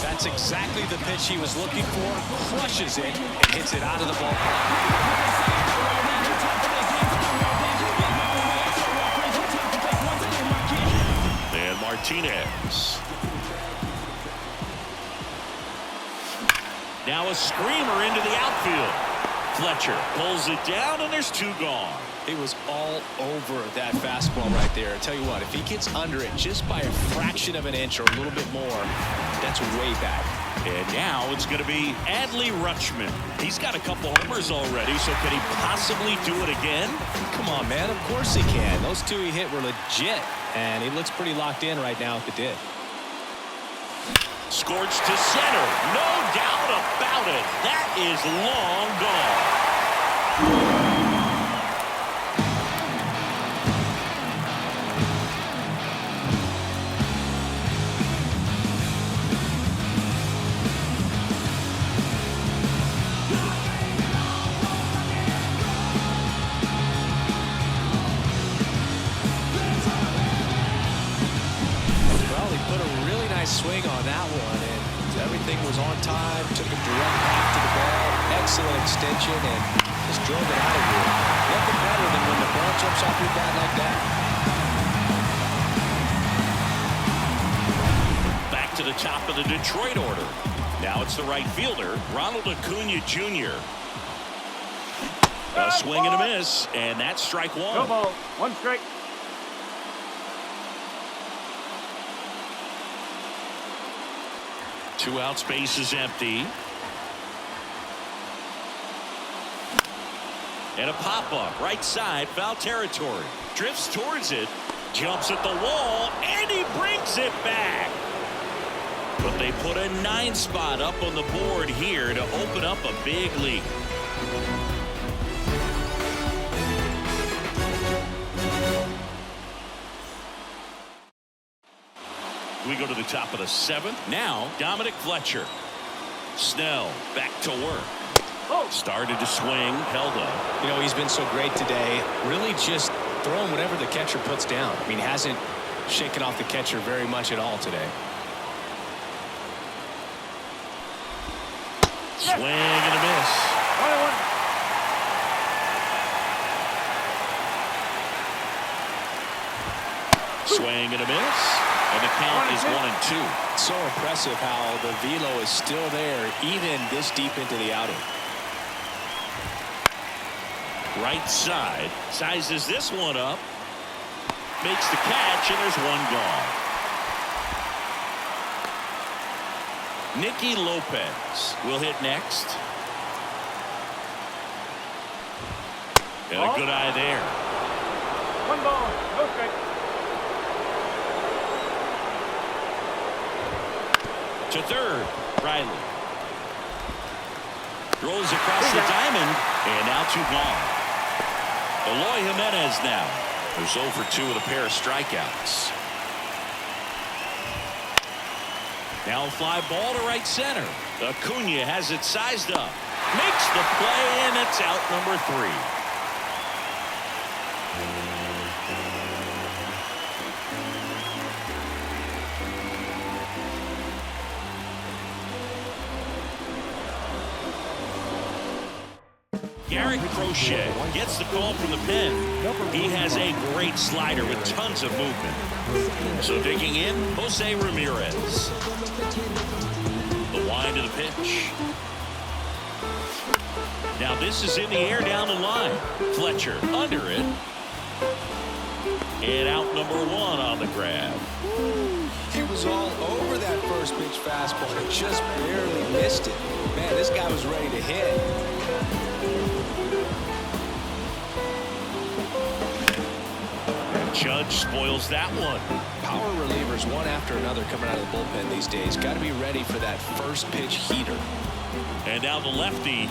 That's exactly the pitch he was looking for. Crushes it and hits it out of the ballpark. And Martinez. Now a screamer into the outfield. Fletcher pulls it down, and there's two gone. It was all over that fastball right there. I tell you what, if he gets under it just by a fraction of an inch or a little bit more, that's way back. And now it's going to be Adley Rutschman. He's got a couple homers already, so can he possibly do it again? Come on, man. Of course he can. Those two he hit were legit, and he looks pretty locked in right now if it did. Scorched to center. No doubt about it. That is long gone. Swing on that one, and everything was on time. Took a direct path to the ball, excellent extension, and just drove it out of here. Nothing better than when the ball jumps off your bat like that. Back to the top of the Detroit order. Now it's the right fielder, Ronald Acuna Jr. A swing and a miss, and that's strike one. No ball. One strike. Two outs, base is empty. And a pop-up, right side, foul territory. Drifts towards it, jumps at the wall, and he brings it back. But they put a 9 spot up on the board here to open up a big lead. We go to the top of the 7th. Now, Dominic Fletcher. Snell back to work. Started to swing, held up. You know, he's been so great today. Really just throwing whatever the catcher puts down. I mean, hasn't shaken off the catcher very much at all today. Swing and a miss. 1-1. Swing and a miss. And the count is 1-2. So impressive how the velo is still there even this deep into the outing. Right side. Sizes this one up. Makes the catch, and there's one gone. Nicky Lopez will hit next. And a good eye there. 1 ball, no strike. To third, Riley. Rolls across the diamond, and now 2 gone. Eloy Jimenez now. Who's 0 for 2 with a pair of strikeouts. Now a fly ball to right center. Acuna has it sized up. Makes the play, and it's out number 3. Garrett Crochet gets the call from the pen. He has a great slider with tons of movement. So digging in, Jose Ramirez. The wind of the pitch. Now this is in the air down the line. Fletcher under it. And out number 1 on the grab. He was all over that first pitch fastball and just barely missed it. Man, this guy was ready to hit. Judge spoils that one. Power relievers one after another coming out of the bullpen these days. Got to be ready for that first pitch heater. And now the lefty.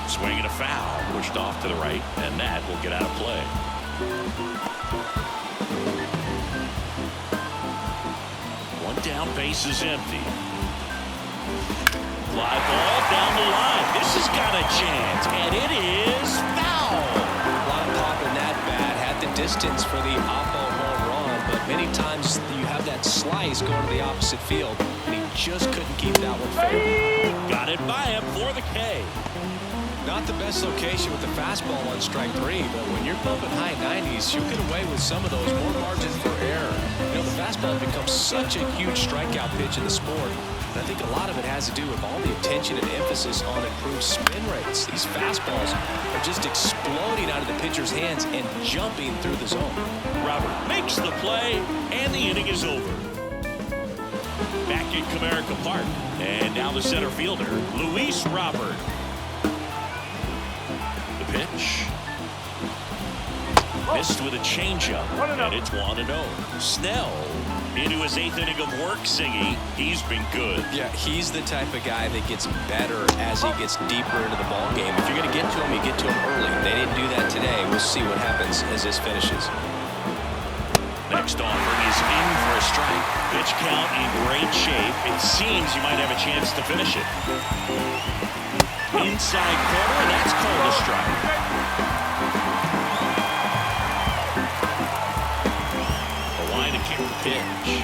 Swinging a foul. Pushed off to the right. And that will get out of play. One down, base is empty. Fly ball down the line. This has got a chance. And it is foul. A lot of pop in that bat. Had the distance for the oppo home run, but many times you have that slice going to the opposite field, and he just couldn't keep that one fair. Got it by him for the K. Not the best location with the fastball on strike 3, but when you're pumping high 90s, you get away with some of those, more margin for error. You know, the fastball has become such a huge strikeout pitch in the sport. And I think a lot of it has to do with all the attention and emphasis on improved spin rates. These fastballs are just exploding out of the pitcher's hands and jumping through the zone. Robert makes the play, and the inning is over. Back at Comerica Park, and now the center fielder, Luis Robert. The pitch. Missed with a changeup, and it's 1-0. Snell into his 8th inning of work, Singy. He's been good. Yeah, he's the type of guy that gets better as he gets deeper into the ball game. If you're going to get to him, you get to him early. They didn't do that today. We'll see what happens as this finishes. Next offering is in for a strike. Pitch count in great shape. It seems you might have a chance to finish it. Inside corner, and that's called a strike. Kick the pitch.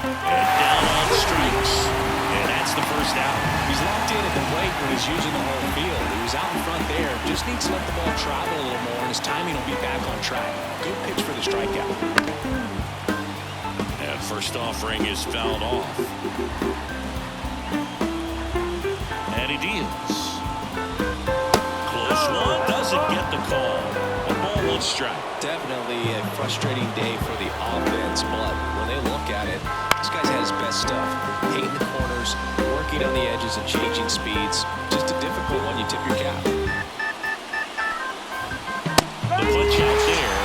And down on strikes. And that's the first out. He's locked in at the plate when he's using the whole field. He was out in front there. Just needs to let the ball travel a little more, and his timing will be back on track. Good pitch for the strikeout. And first offering is fouled off. And he deals. Close one. Doesn't get the call. 1 ball, 1 strike. Definitely a frustrating day for the offense, but when they look at it, this guy's had his best stuff. Hitting the corners, working on the edges and changing speeds. Just a difficult one, you tip your cap. The punch out there,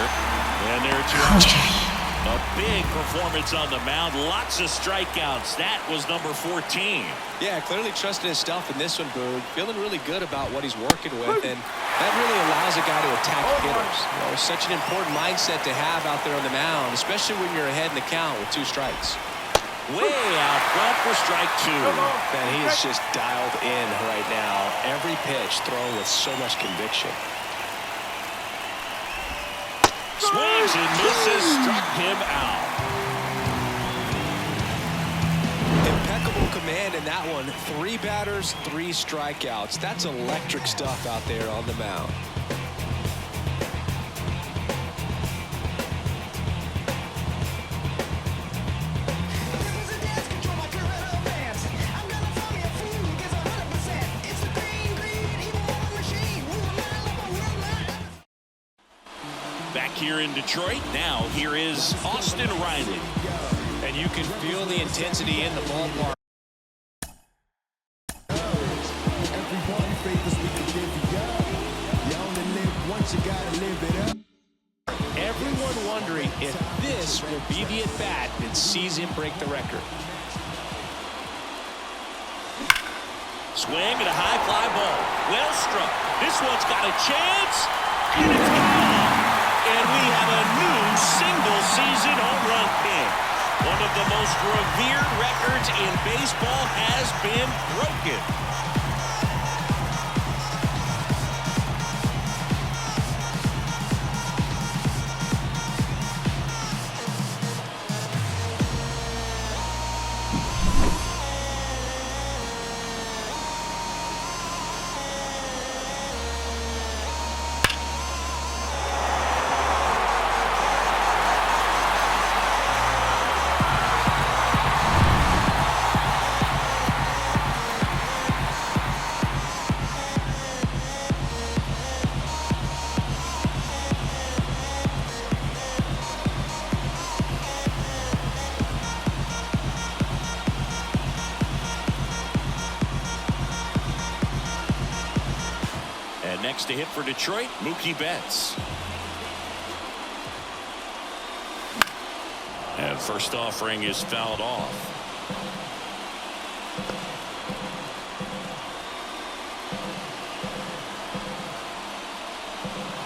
and there are 2 outs. A big performance on the mound. Lots of strikeouts. That was number 14. Yeah, clearly trusting his stuff in this one, Boog. Feeling really good about what he's working with, and that really allows a guy to attack hitters. You know, such an important mindset to have out there on the mound, especially when you're ahead in the count with 2 strikes. Way out front for strike 2. Man, he is just dialed in right now. Every pitch thrown with so much conviction. Swings and misses, struck him out. Impeccable command in that one. 3 batters, 3 strikeouts. That's electric stuff out there on the mound. It's the green, green, evil machine. Back here in Detroit, now here is Austin Riley. And you can feel the intensity in the ballpark. Everybody favors we can give you up. You only live once, you gotta live it up. Everyone wondering if this will be the at-bat that sees him break the record. Swing and a high fly ball. Well struck. This one's got a chance. And it's gone. And we have a new single-season home run king. One of the most revered records in baseball has been broken. Next to hit for Detroit, Mookie Betts. And first offering is fouled off.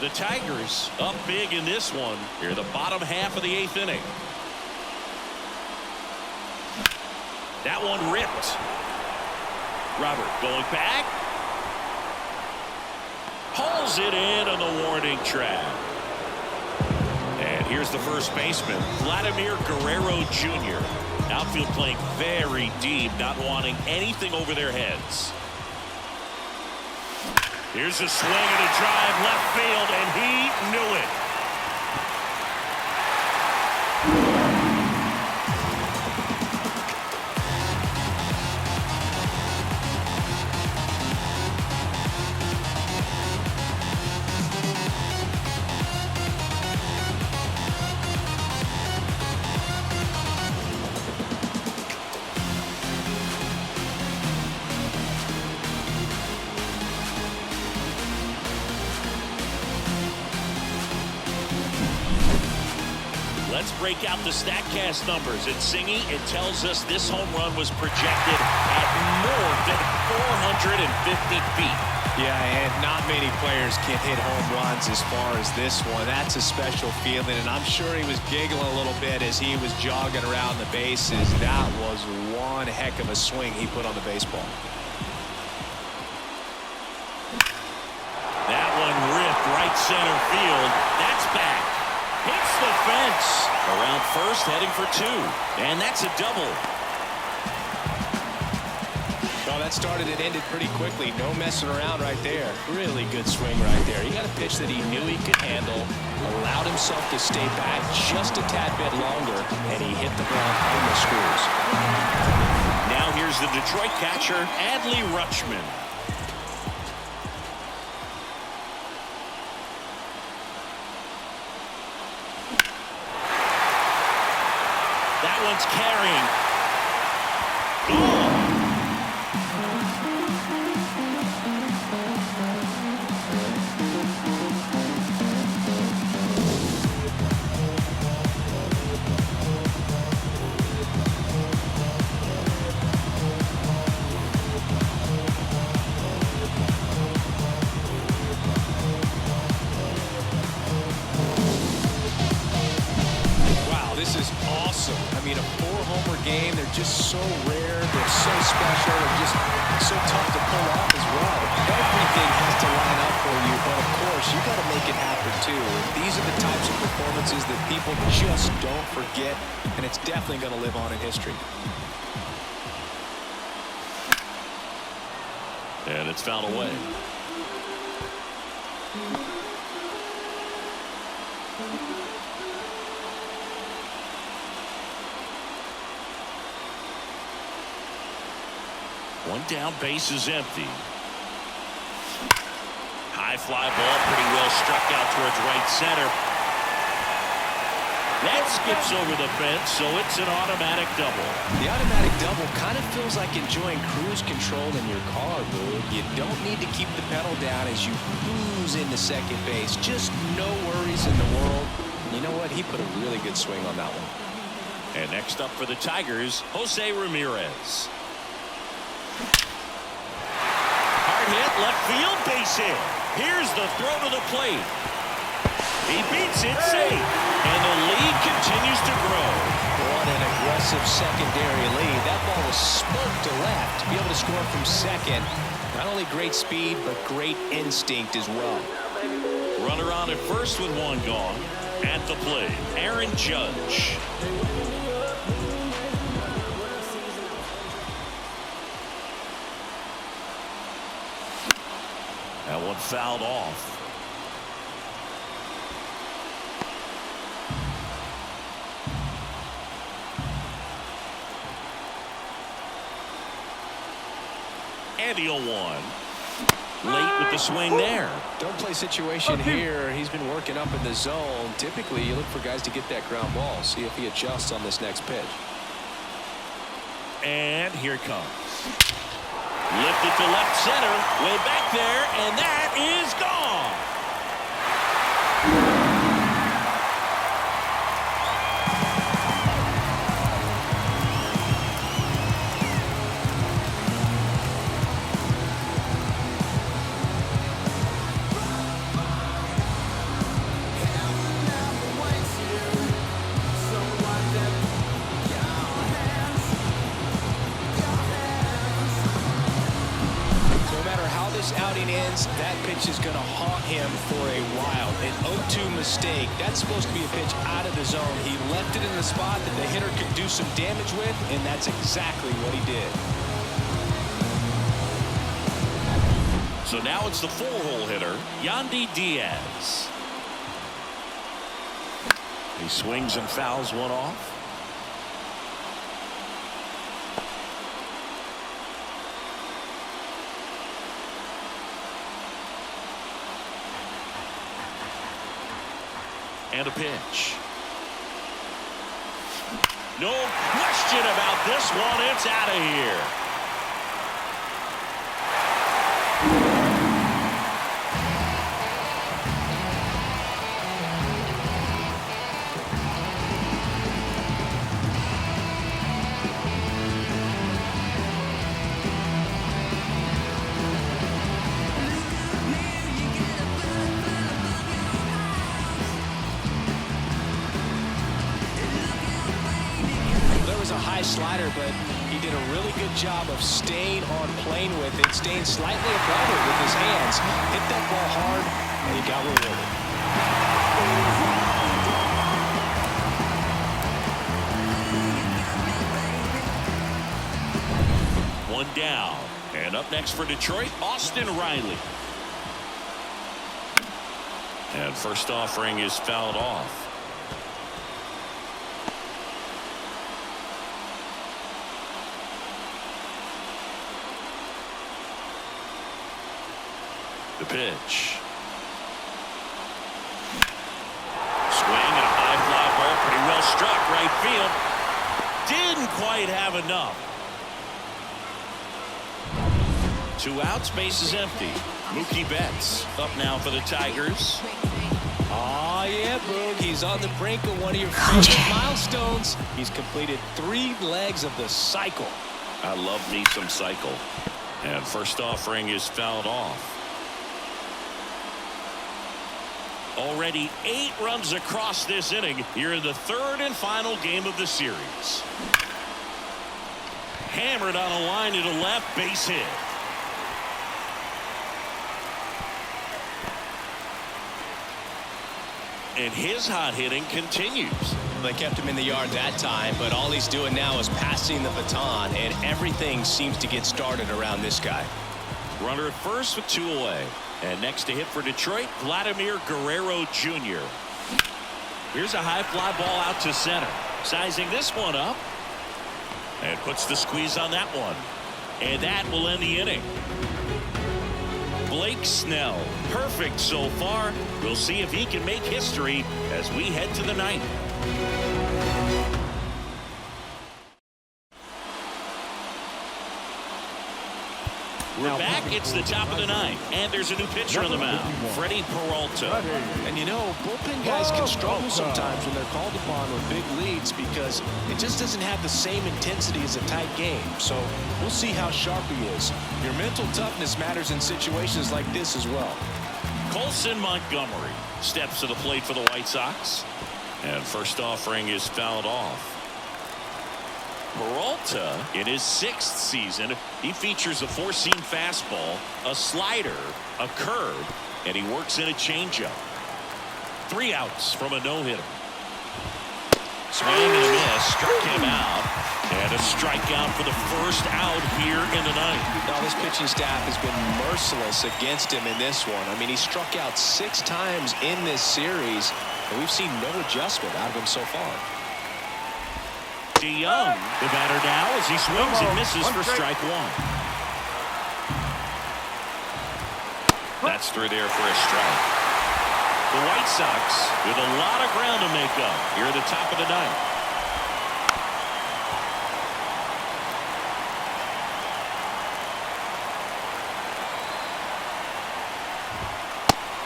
The Tigers up big in this one. Here, the bottom half of the 8th inning. That one ripped. Robert going back. Pulls it in on the warning track. And here's the first baseman, Vladimir Guerrero Jr. Outfield playing very deep, not wanting anything over their heads. Here's a swing and a drive left field, and he knew it. Let's break out the StatCast numbers. At Singy, it tells us this home run was projected at more than 450 feet. Yeah, and not many players can hit home runs as far as this one. That's a special feeling, and I'm sure he was giggling a little bit as he was jogging around the bases. That was one heck of a swing he put on the baseball. That one ripped right center field. That's back. Hits the fence. Around first, heading for 2. And that's a double. Well, that started and ended pretty quickly. No messing around right there. Really good swing right there. He got a pitch that he knew he could handle, allowed himself to stay back just a tad bit longer, and he hit the ball on the screws. Now here's the Detroit catcher, Adley Rutschman. That one's carrying. Ooh. This is awesome. I mean, a 4-homer game, they're just so rare, they're so special, they're just so tough to pull off as well. Everything has to line up for you, but of course, you got to make it happen too. These are the types of performances that people just don't forget, and it's definitely going to live on in history. And it's fouled away. One down, base is empty. High fly ball, pretty well struck out towards right center. That skips over the fence, so it's an automatic double. The automatic double kind of feels like enjoying cruise control in your car, Boog. You don't need to keep the pedal down as you cruise into second base. Just no worries in the world. You know what? He put a really good swing on that one. And next up for the Tigers, Jose Ramirez. Hard hit, left field, base hit. Here's the throw to the plate. He beats it safe, and the lead continues to grow. What an aggressive secondary lead. That ball was smoked to left. To be able to score from second, not only great speed, but great instinct as well. Runner on at first with one gone. At the plate, Aaron Judge. That one fouled off. And the 0-1. Late with the swing there. Don't play situation here. He's been working up in the zone. Typically, you look for guys to get that ground ball. See if he adjusts on this next pitch. And here it comes. Lifted to left center. Way back there, and that is gone. Outing ends, that pitch is going to haunt him for a while. An 0-2 mistake. That's supposed to be a pitch out of the zone. He left it in the spot that the hitter could do some damage with, and that's exactly what he did. So now it's the four-hole hitter, Yandy Diaz. He swings and fouls one off. And a pitch. No question about this one. It's out of here. Slider, but he did a really good job of staying on plane with it, staying slightly above it with his hands. Hit that ball hard, and he got rewarded. One down. And up next for Detroit, Austin Riley. And first offering is fouled off. The pitch. Swing and a high fly ball, pretty well struck right field. Didn't quite have enough. 2 outs, base is empty. Mookie Betts up now for the Tigers. Oh yeah, Boog, he's on the brink of one of your favorite milestones. He's completed 3 legs of the cycle. I love me some cycle. And first offering is fouled off. Already 8 runs across this inning here in the 3rd and final game of the series. Hammered on a line to the left, base hit. And his hot hitting continues. They kept him in the yard that time, but all he's doing now is passing the baton, and everything seems to get started around this guy. Runner at first with 2 away. And next to hit for Detroit, Vladimir Guerrero Jr. Here's a high fly ball out to center. Sizing this one up. And puts the squeeze on that one. And that will end the inning. Blake Snell. Perfect so far. We'll see if he can make history as we head to the ninth. We're back. It's the top of the ninth, and there's a new pitcher on the mound, Freddie Peralta. And you know, bullpen guys can struggle sometimes when they're called upon with big leads because it just doesn't have the same intensity as a tight game. So we'll see how sharp he is. Your mental toughness matters in situations like this as well. Colson Montgomery steps to the plate for the White Sox, and first offering is fouled off. Peralta, in his 6th season, he features a 4-seam fastball, a slider, a curve, and he works in a changeup. 3 outs from a no-hitter. Swing and a miss, struck him out, and a strikeout for the first out here in the ninth. Now this pitching staff has been merciless against him in this one. I mean, he struck out 6 times in this series, and we've seen no adjustment out of him so far. Young, the batter now, as he swings and misses for strike 1. That's through there for a strike. The White Sox with a lot of ground to make up here at the top of the ninth.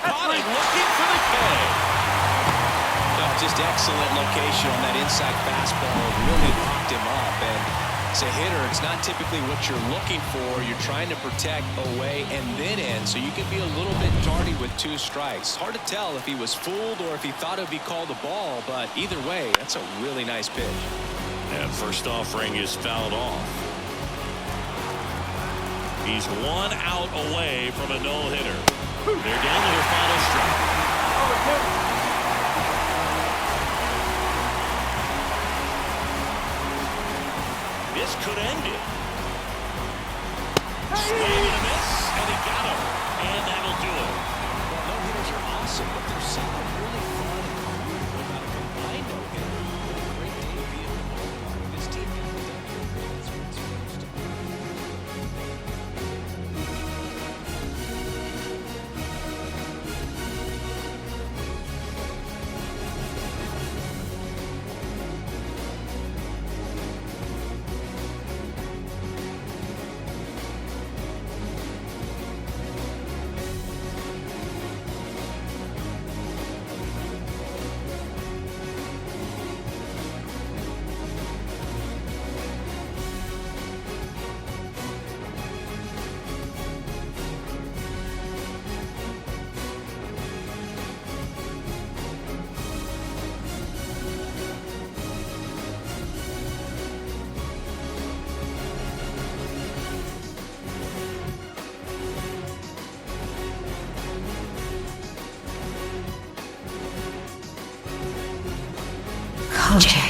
Caught him looking for the K. Just excellent location on that inside fastball. Really locked him up. And as a hitter, it's not typically what you're looking for. You're trying to protect away and then in, so you can be a little bit tardy with 2 strikes. Hard to tell if he was fooled or if he thought it would be called a ball, but either way, that's a really nice pitch. And first offering is fouled off. He's 1 out away from a no-hitter. They're down to their final strike. This could end it. Swing and a miss, and he got him. And that'll do it. Well, no-hitters are awesome, but there's something really fun and cool about a combined no-hitter. What a great day to be in the moment. This team can be done. That's what it's supposed to be. Kojak.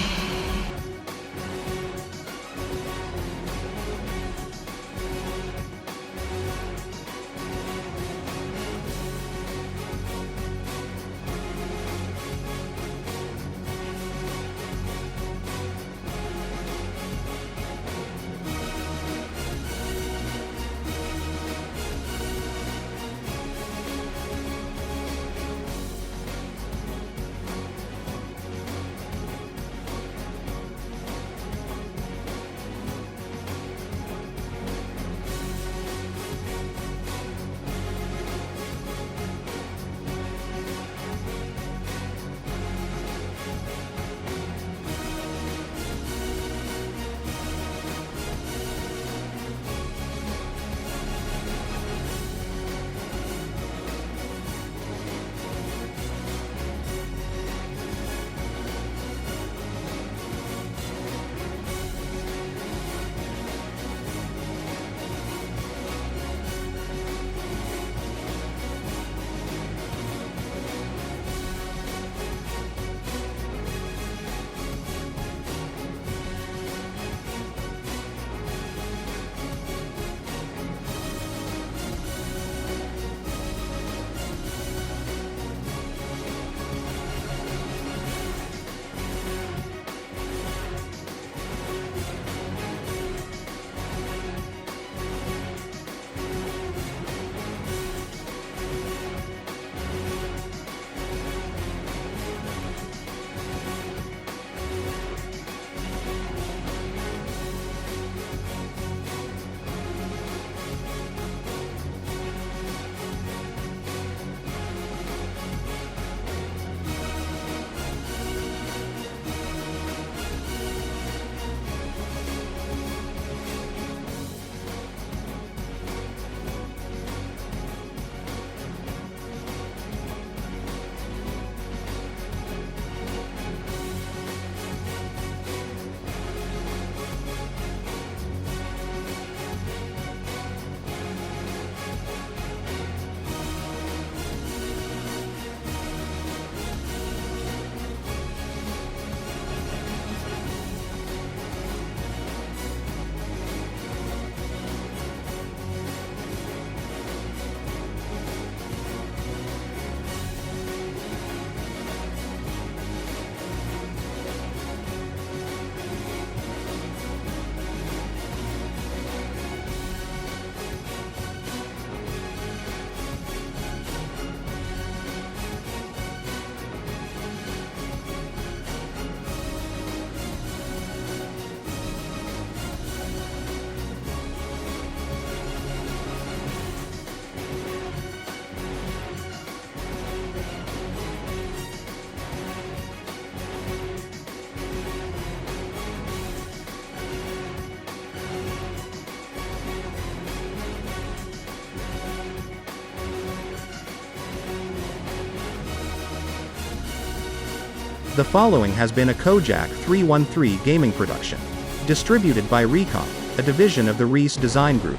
The following has been a Kojak 313 gaming production. Distributed by Recom, a division of the Reese Design Group.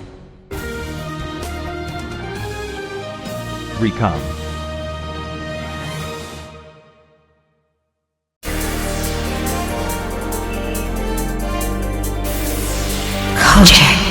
Recom. Kojak.